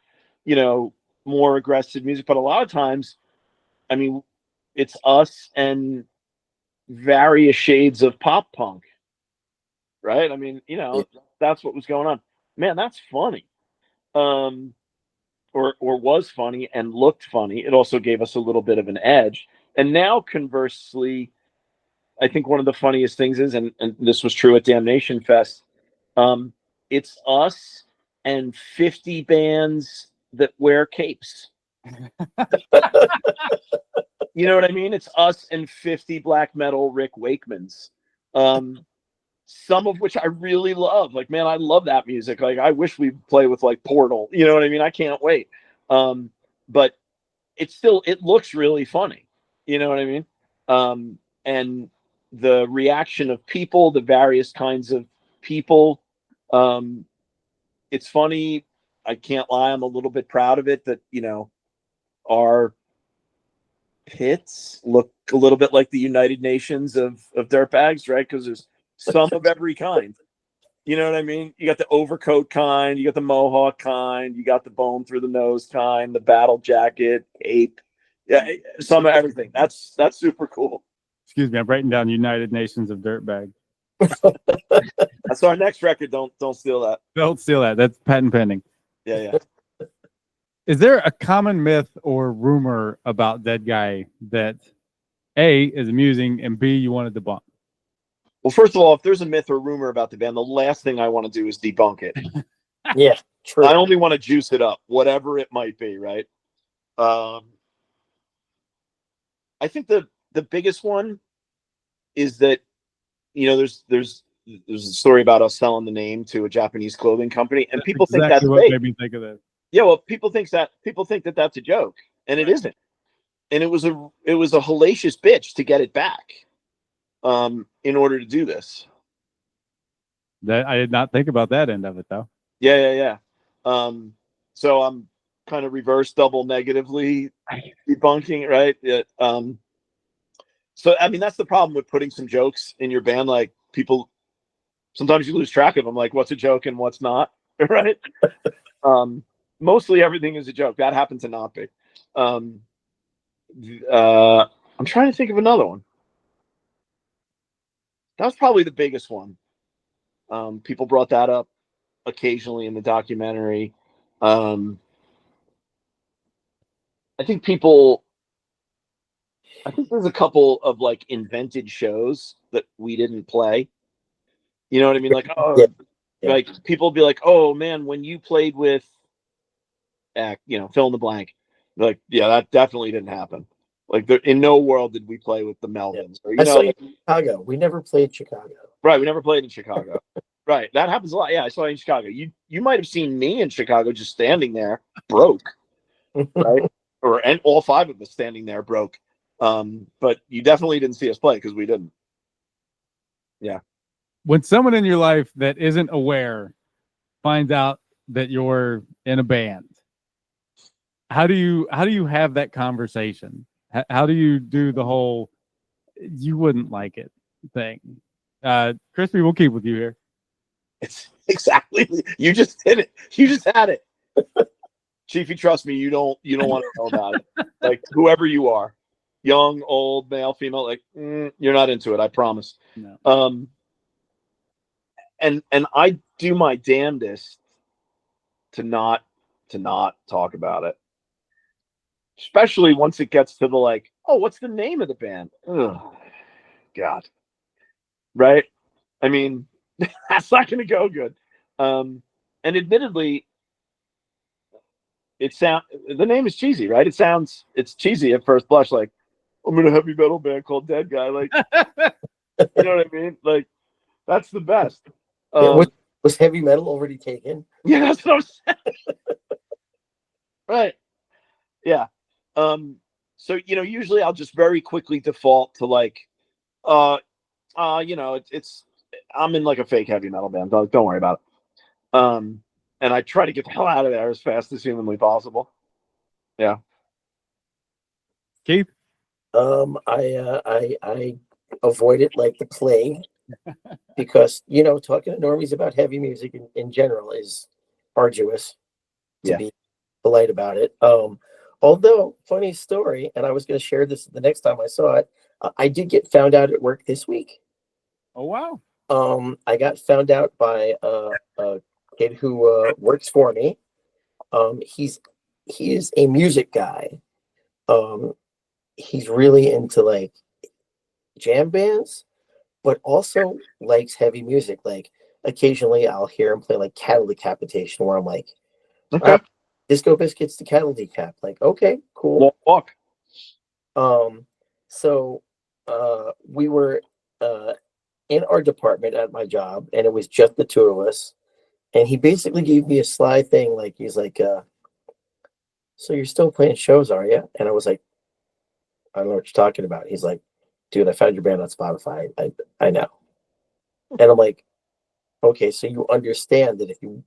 more aggressive music, but a lot of times, I mean, it's us and various shades of pop punk, right? I mean, that's what was going on. Man, that's funny. Or was funny and looked funny. It also gave us a little bit of an edge. And now, conversely, I think one of the funniest things is, and this was true at Damnation Fest, it's us and 50 bands that wear capes. You know what I mean? It's us and 50 black metal Rick Wakemans. Some of which I really love. Like, man, I love that music. Like, I wish we'd play with like Portal. You know what I mean? I can't wait. But it looks really funny. You know what I mean? And the reaction of people, the various kinds of people. It's funny. I can't lie. I'm a little bit proud of it that, our pits look a little bit like the United Nations of dirtbags, right? Because there's some of every kind. You know what I mean? You got the overcoat kind, you got the mohawk kind, you got the bone through the nose kind, the battle jacket, cape, Yeah, some of everything. That's super cool. Excuse me, I'm writing down United Nations of Dirtbag. That's our next record. Don't steal that. Don't steal that. That's patent pending. Yeah. Is there a common myth or rumor about Deadguy that A is amusing and B you want to debunk? Well, first of all, if there's a myth or rumor about the band, the last thing I want to do is debunk it. Yeah, true. I only want to juice it up, whatever it might be, right? I think the biggest one is that, you know, there's a story about us selling the name to a Japanese clothing company, and people think that's what fake. made me think of this. Yeah, well, people think that that's a joke, and it isn't. And it was a hellacious bitch to get it back, in order to do this. That I did not think about that end of it though. Yeah. So I'm kind of reverse double negatively debunking, right? Yeah. So I mean, that's the problem with putting some jokes in your band. Like, people, sometimes you lose track of them. Like, what's a joke and what's not, right? Mostly everything is a joke. That happened to not be. I'm trying to think of another one. That was probably the biggest one. People brought that up occasionally in the documentary. I think there's a couple of like invented shows that we didn't play. You know what I mean? Like, Yeah. like people be like, "Oh man, when you played with, fill in the blank." Like, yeah, that definitely didn't happen. Like, in no world did we play with the Melvins. Or, I saw you in Chicago. We never played Chicago. Right, we never played in Chicago. Right, that happens a lot. Yeah, I saw you in Chicago. You might have seen me in Chicago just standing there, broke, right? And all five of us standing there, broke. But you definitely didn't see us play because we didn't. Yeah. When someone in your life that isn't aware finds out that you're in a band, how do you have that conversation? How do you do the whole "you wouldn't like it" thing? Crispy, we'll keep with you here. It's exactly, you just did it. You just had it. Chiefy, trust me, you don't want to know about it. Like, whoever you are, young, old, male, female, like, you're not into it, I promise. No. And I do my damnedest to not talk about it. Especially once it gets to the like, oh, what's the name of the band? Ugh, God. Right? I mean, that's not going to go good. And admittedly, the name is cheesy, right? It's cheesy at first blush. Like, I'm in a heavy metal band called Deadguy. Like, you know what I mean? Like, that's the best. Was heavy metal already taken? Yeah, that's what I'm saying. Right. Yeah. So, usually I'll just very quickly default to like, it's I'm in like a fake heavy metal band. Don't worry about it. And I try to get the hell out of there as fast as humanly possible. Yeah. Keith? I avoid it like the plague because, talking to normies about heavy music in general is arduous, to be polite about it. Although, funny story, and I was going to share this the next time I saw it, I did get found out at work this week. Oh, wow. I got found out by a kid who works for me. He is a music guy. He's really into like jam bands, but also likes heavy music. Like, occasionally I'll hear him play like Cattle Decapitation, where I'm like, okay, Disco Biscuits to Cattle Decap. Like, okay, cool. Walk. So we were in our department at my job, and it was just the two of us. And he basically gave me a sly thing, like, he's like, so you're still playing shows, are you? And I was like, I don't know what you're talking about. He's like, dude, I found your band on Spotify. I know. And I'm like, okay, so you understand that if you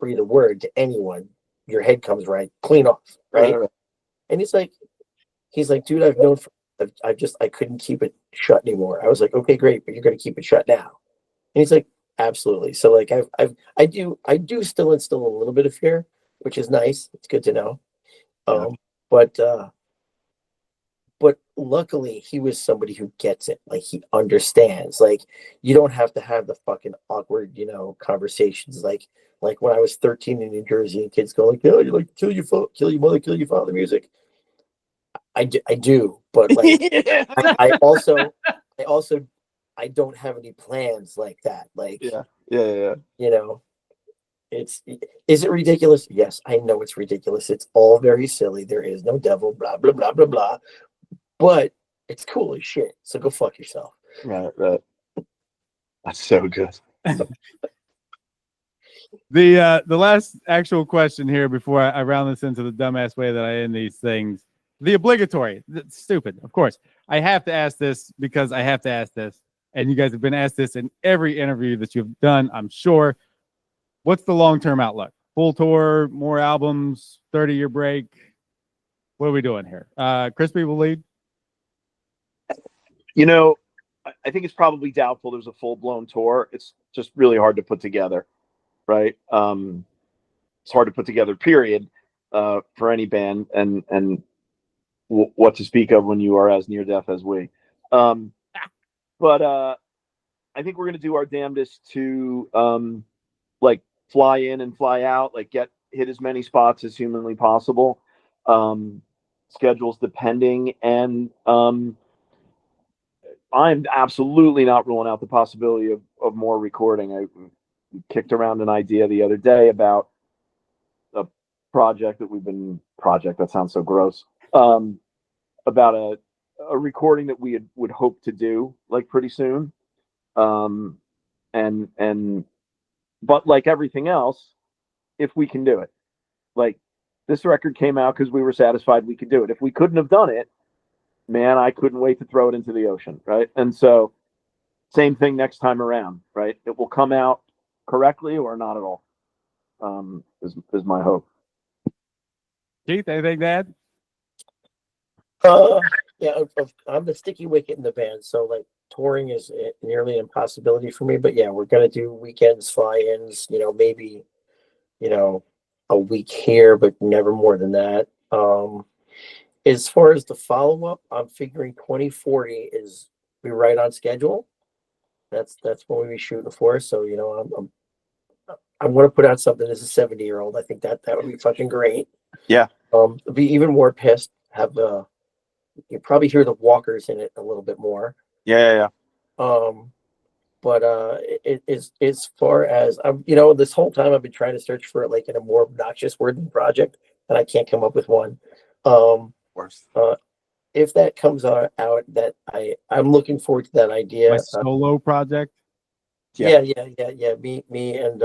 breathe a word to anyone, your head comes right clean off, right? And he's like, dude, I've known I couldn't keep it shut anymore. I was like, okay, great, but you're gonna keep it shut now. And he's like, absolutely. So like I do still instill a little bit of fear, which is nice. It's good to know. But But luckily, he was somebody who gets it. Like, he understands. Like, you don't have to have the fucking awkward, conversations. Like when I was 13 in New Jersey, and kids go like, "Oh, you like kill your mother, kill your father" music. I do, but like, Yeah. I also, I don't have any plans like that. Like, Yeah. it's is it ridiculous? Yes, I know it's ridiculous. It's all very silly. There is no devil. Blah blah blah blah blah. But it's cool as shit. So go fuck yourself. Right. That's so good. The last actual question here before I round this into the dumbass way that I end these things. The obligatory. That's stupid, of course. I have to ask this because I have to ask this. And you guys have been asked this in every interview that you've done, I'm sure. What's the long-term outlook? Full tour, more albums, 30-year break? What are we doing here? Crispy will lead. I think it's probably doubtful there's a full-blown tour. It's just really hard to put together, right? It's hard to put together, period, for any band, and what to speak of when you are as near death as we. But I think we're going to do our damnedest to like fly in and fly out, like hit as many spots as humanly possible, schedules depending, and I'm absolutely not ruling out the possibility of more recording. I kicked around an idea the other day about a project that sounds so gross, about a recording that we would hope to do like pretty soon. But like everything else, if we can do it, like this record came out because we were satisfied we could do it. If we couldn't have done it, man, I couldn't wait to throw it into the ocean, right? And so, same thing next time around, right? It will come out correctly or not at all. Is my hope. Keith, anything to add? Yeah, I'm the sticky wicket in the band, so like touring is nearly an impossibility for me. But yeah, we're gonna do weekends, fly-ins. Maybe a week here, but never more than that. As far as the follow-up, I'm figuring 2040 is be right on schedule. That's what we be shooting for. So I'm going to put out something as a 70-year-old. I think that would be fucking great. Yeah. Be even more pissed. Have you probably hear the Walkers in it a little bit more. Yeah. But it is as far as I'm, this whole time I've been trying to search for like in a more obnoxious word than project, and I can't come up with one. Worse. If that comes out, that I'm looking forward to that idea. My solo project. Yeah. Me and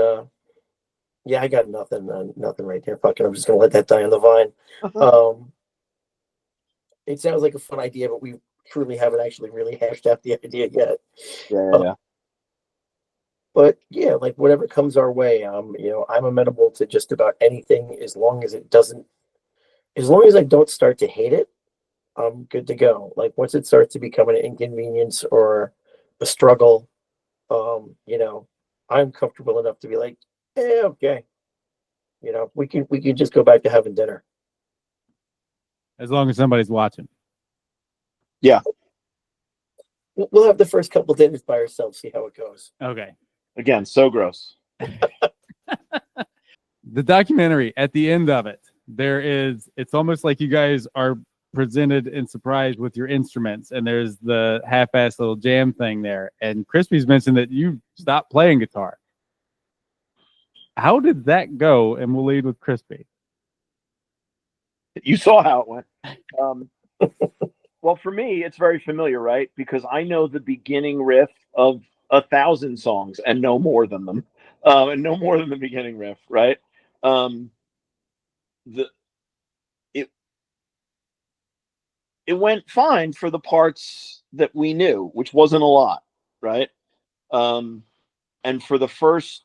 yeah, I got nothing right there. Fuck it, I'm just gonna let that die on the vine. It sounds like a fun idea, but we truly haven't actually really hashed out the idea yet. Yeah. But yeah, like whatever comes our way, I'm amenable to just about anything as long as I don't start to hate it, I'm good to go. Like once it starts to become an inconvenience or a struggle, I'm comfortable enough to be like, okay. We can just go back to having dinner. As long as somebody's watching. Yeah. We'll have the first couple dinners by ourselves, see how it goes. Okay. Again, so gross. The documentary, at the end of it, it's almost like you guys are presented and surprised with your instruments, and there's the half-ass little jam thing there. And Crispy's mentioned that you stopped playing guitar. How did that go? And we'll lead with Crispy. You saw how it went. Well, for me, it's very familiar, right? Because I know the beginning riff of 1,000 songs and no more than them, and no more than the beginning riff, right? It went fine for the parts that we knew, which wasn't a lot, right? And for the first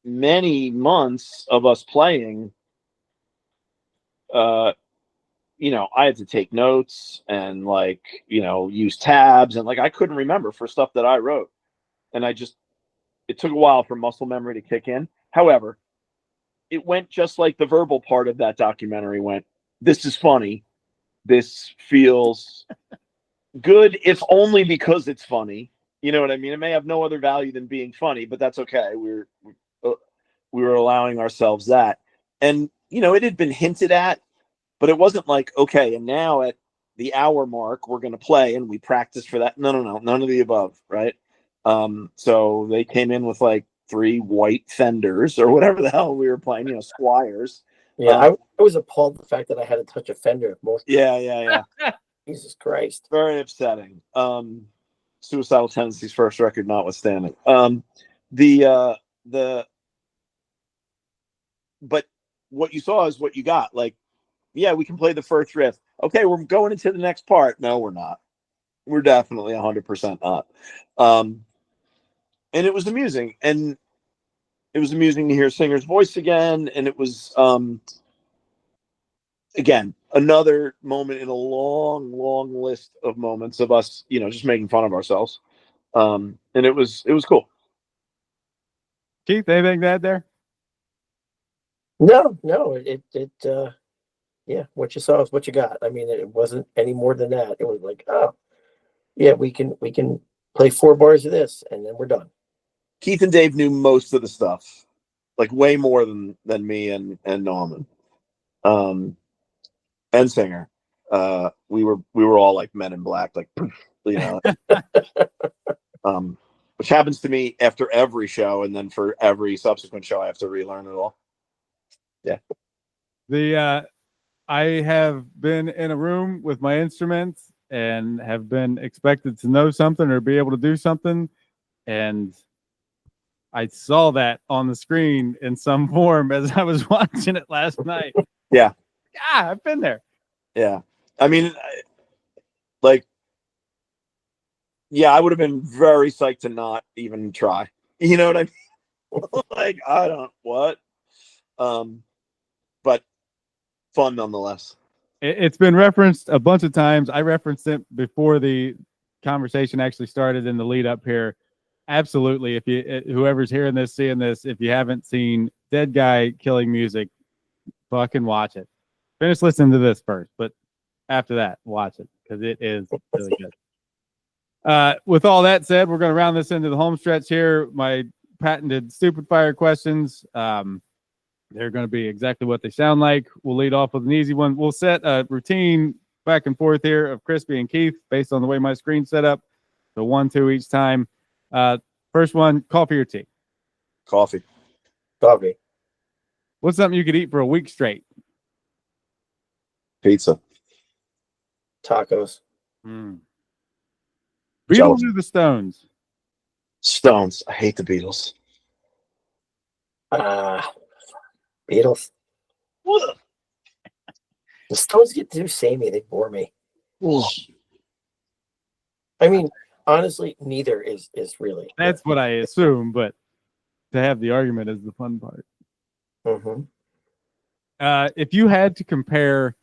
many months of us playing, I had to take notes and use tabs, and I couldn't remember for stuff that I wrote. And it took a while for muscle memory to kick in. However, it went just like the verbal part of that documentary went. This is funny. this feels good, if only because it's funny. You know what I mean? It may have no other value than being funny, but that's okay. We were allowing ourselves that. And, you know, it had been hinted at, but it wasn't like, okay, and now at the hour mark, we're going to play and we practiced for that. No, none of the above, right? So they came in with like 3 white Fenders or whatever the hell we were playing, you know, Squires. Yeah, I was appalled at the fact that I had to touch a Fender. Yeah. Jesus Christ. Very upsetting. Suicidal Tendencies first record notwithstanding. But what you saw is what you got. Like, yeah, we can play the first riff. Okay, we're going into the next part. No, we're not. We're definitely 100% not. And it was amusing. And it was amusing to hear Singer's voice again. And it was, again, another moment in a long list of moments of us, you know, just making fun of ourselves. And it was cool. Keith, anything to add there? No, yeah, what you saw is what you got. I mean, it wasn't any more than that. It was like, oh, yeah, we can play 4 bars of this, and then we're done. Keith and Dave knew most of the stuff, like way more than me and Norman, and Singer. We were all like Men in Black, like, you know, which happens to me after every show, and then for every subsequent show, I have to relearn it all. Yeah. I have been in a room with my instruments and have been expected to know something or be able to do something. And I saw that on the screen in some form as I was watching it last night. Yeah. Yeah, I've been there. Yeah. I mean, like, yeah, I would have been very psyched to not even try. You know what I mean? Like, I don't, what? But fun nonetheless. It's been referenced a bunch of times. I referenced it before the conversation actually started in the lead up here. Absolutely. If you, whoever's hearing this, seeing this, if you haven't seen Deadguy Killing Music, fucking watch it. Finish listening to this first, but after that, watch it because it is really good. With all that said, we're going to round this into the home stretch here. My patented stupid fire questions. They're going to be exactly what they sound like. We'll lead off with an easy one. We'll set a routine back and forth here of Crispy and Keith based on the way my screen's set up. So 1, 2 each time. First one, coffee or tea? Coffee. What's something you could eat for a week straight? Pizza. Tacos. Beatles Jealous. or the Stones? Stones. I hate the Beatles. Beatles. The Stones get too samey. They bore me. I mean, honestly, neither is really. That's what I assume, but to have the argument is the fun part. Mm-hmm. If you had to compare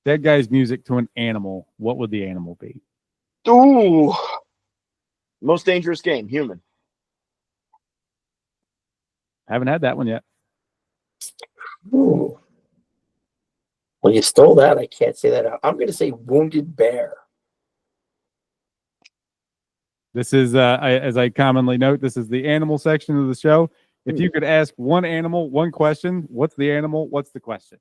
Deadguy's music to an animal, what would the animal be? Ooh. Most dangerous game, human. Haven't had that one yet. Ooh. Well, you stole that. I can't say that out. I'm going to say wounded bear. This is, as I commonly note, this is the animal section of the show. If you could ask one animal one question, what's the animal? What's the question?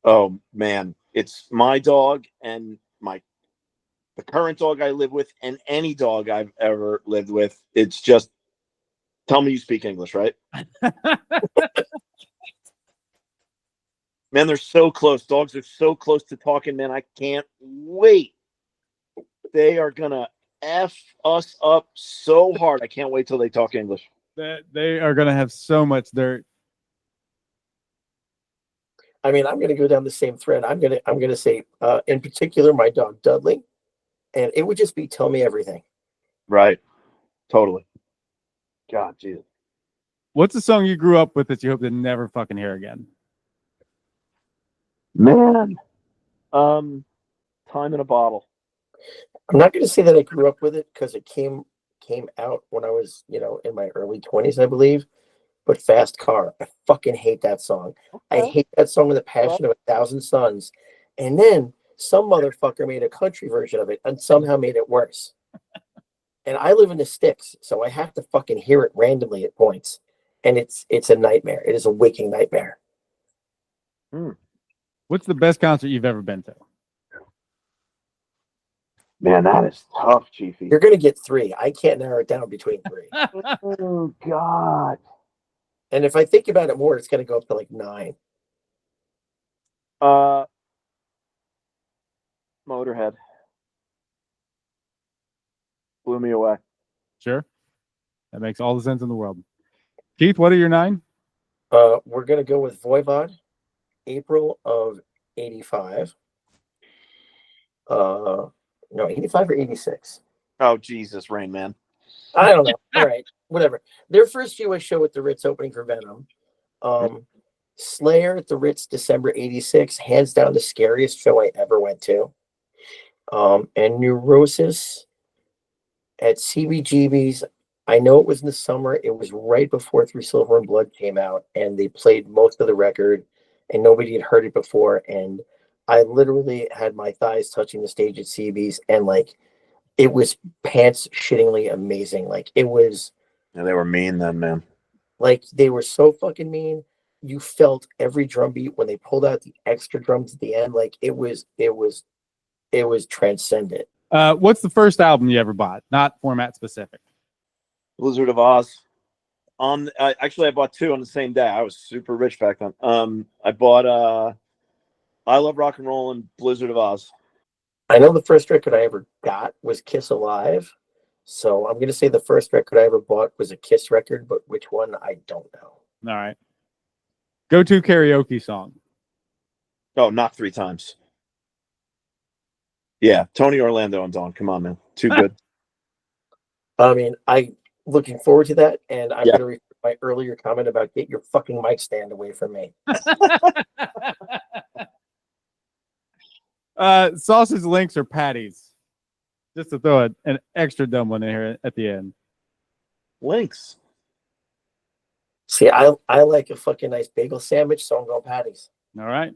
Oh man, it's my dog and the current dog I live with, and any dog I've ever lived with. It's just, tell me you speak English, right? Man, they're so close. Dogs are so close to talking, man. I can't wait. They are gonna F us up so hard. I can't wait till they talk English. They are going to have so much dirt. I mean, I'm going to go down the same thread. I'm going to say, in particular, my dog Dudley, and it would just be tell me everything. Right. Totally. God, Jesus. What's the song you grew up with that you hope to never fucking hear again? Man. Time in a Bottle. I'm not going to say that I grew up with it because it came out when I was, in my early 20s, I believe. But Fast Car, I fucking hate that song. I hate that song with a passion of 1,000 suns. And then some motherfucker made a country version of it and somehow made it worse. And I live in the sticks, so I have to fucking hear it randomly at points. And it's a nightmare. It is a waking nightmare. What's the best concert you've ever been to? Man, that is tough, Chiefy. You're gonna get 3. I can't narrow it down between 3. Oh God. And if I think about it more, it's gonna go up to like 9. Motorhead blew me away. Sure. That makes all the sense in the world. Keith, what are your 9? We're gonna go with Voivod, April of 85. No, 85 or 86. Oh Jesus, Rain Man. I don't know. All right, whatever. Their first US show at the Ritz opening for Venom. Slayer at the Ritz, December 86, hands down the scariest show I ever went to. And Neurosis at CBGB's. I know it was in the summer. It was right before Through Silver and Blood came out, and they played most of the record, and nobody had heard it before. And I literally had my thighs touching the stage at CB's, and like it was pants shittingly amazing. Like it was. Yeah, they were mean then, man. Like they were so fucking mean. You felt every drum beat when they pulled out the extra drums at the end. Like it was transcendent. What's the first album you ever bought? Not format specific. Blizzard of Oz. Actually, I bought 2 on the same day. I was super rich back then. I bought I Love Rock and Roll and Blizzard of Oz. I know the first record I ever got was Kiss Alive. So I'm going to say the first record I ever bought was a Kiss record, but which one, I don't know. All right. Go-to karaoke song. Oh, Knock 3 Times. Yeah, Tony Orlando and Dawn. Come on, man. Too good. I mean, I'm looking forward to that, and I'm Yeah. going to refer to my earlier comment about get your fucking mic stand away from me. Sausage links or patties? Just to throw an extra dumb one in here at the end. Links. See, I like a fucking nice bagel sandwich, so I'm going patties. All right.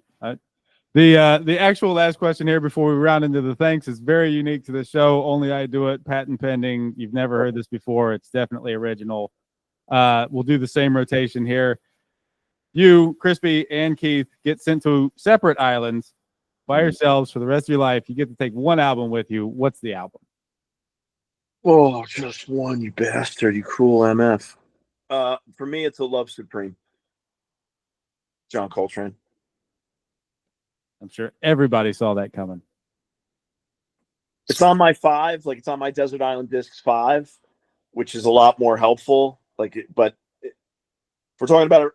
The actual last question here before we round into the thanks is very unique to the show. Only I do it. Patent pending. You've never heard this before. It's definitely original. We'll do the same rotation here. You, Crispy, and Keith get sent to separate islands by yourselves for the rest of your life. You get to take one album with you. What's the album? Oh, just one, you bastard, you cruel MF. For me, it's A Love Supreme. John Coltrane. I'm sure everybody saw that coming. It's on my 5, like it's on my Desert Island Discs 5, which is a lot more helpful. But if we're talking about it,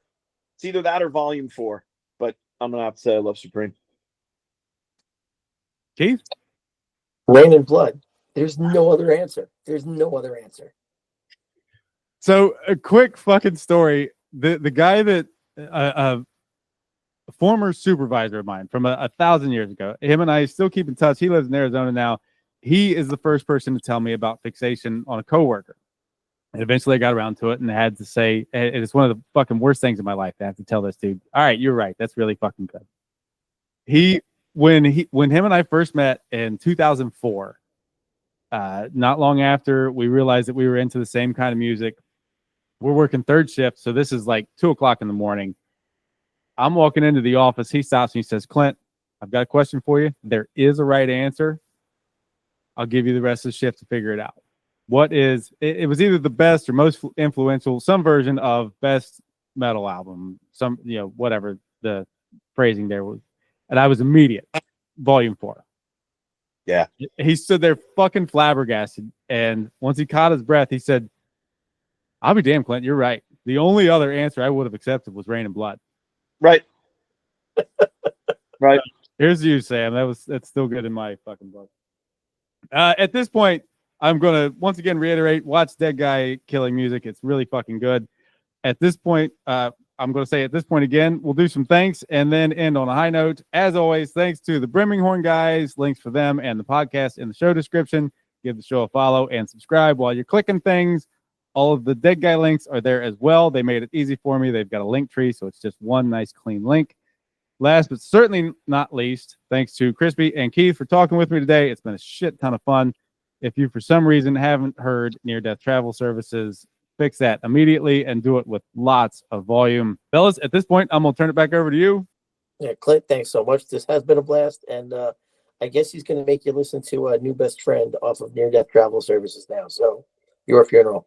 it's either that or Volume 4. But I'm gonna have to say I Love Supreme. Keith? Rain and Blood. There's no other answer. There's no other answer. So a quick fucking story. The guy that a former supervisor of mine from 1,000 years ago, him and I still keep in touch. He lives in Arizona now. He is the first person to tell me about fixation on a coworker. And eventually I got around to it and had to say, it's one of the fucking worst things in my life to have to tell this dude, all right, you're right. That's really fucking good. When him and I first met in 2004, not long after we realized that we were into the same kind of music, we're working third shift. So this is like 2:00 in the morning. I'm walking into the office. He stops me. He says, Clint, I've got a question for you. There is a right answer. I'll give you the rest of the shift to figure it out. It was either the best or most influential, some version of best metal album, whatever the phrasing there was. And I was immediate. Volume 4. Yeah. He stood there fucking flabbergasted. And once he caught his breath, he said, I'll be damned, Clint, you're right. The only other answer I would have accepted was Rain and Blood. Right. Right. Here's you, Sam. That's still good in my fucking book. At this point, I'm going to once again reiterate, watch Deadguy Killing Music. It's really fucking good. At this point, I'm going to say at this point again, we'll do some thanks and then end on a high note. As always, thanks to the Brimming Horn guys. Links for them and the podcast in the show description. Give the show a follow and subscribe while you're clicking things. All of the Deadguy links are there as well. They made it easy for me. They've got a link tree, so it's just one nice clean link. last but certainly not least, thanks to Crispy and Keith for talking with me today. It's been a shit ton of fun. If you, for some reason, haven't heard Near Death Travel Services, fix that immediately and do it with lots of volume. Fellas, at this point, I'm going to turn it back over to you. Yeah, Clint, thanks so much. This has been a blast. And I guess he's going to make you listen to a New Best Friend off of Near Death Travel Services now. So, Your Funeral.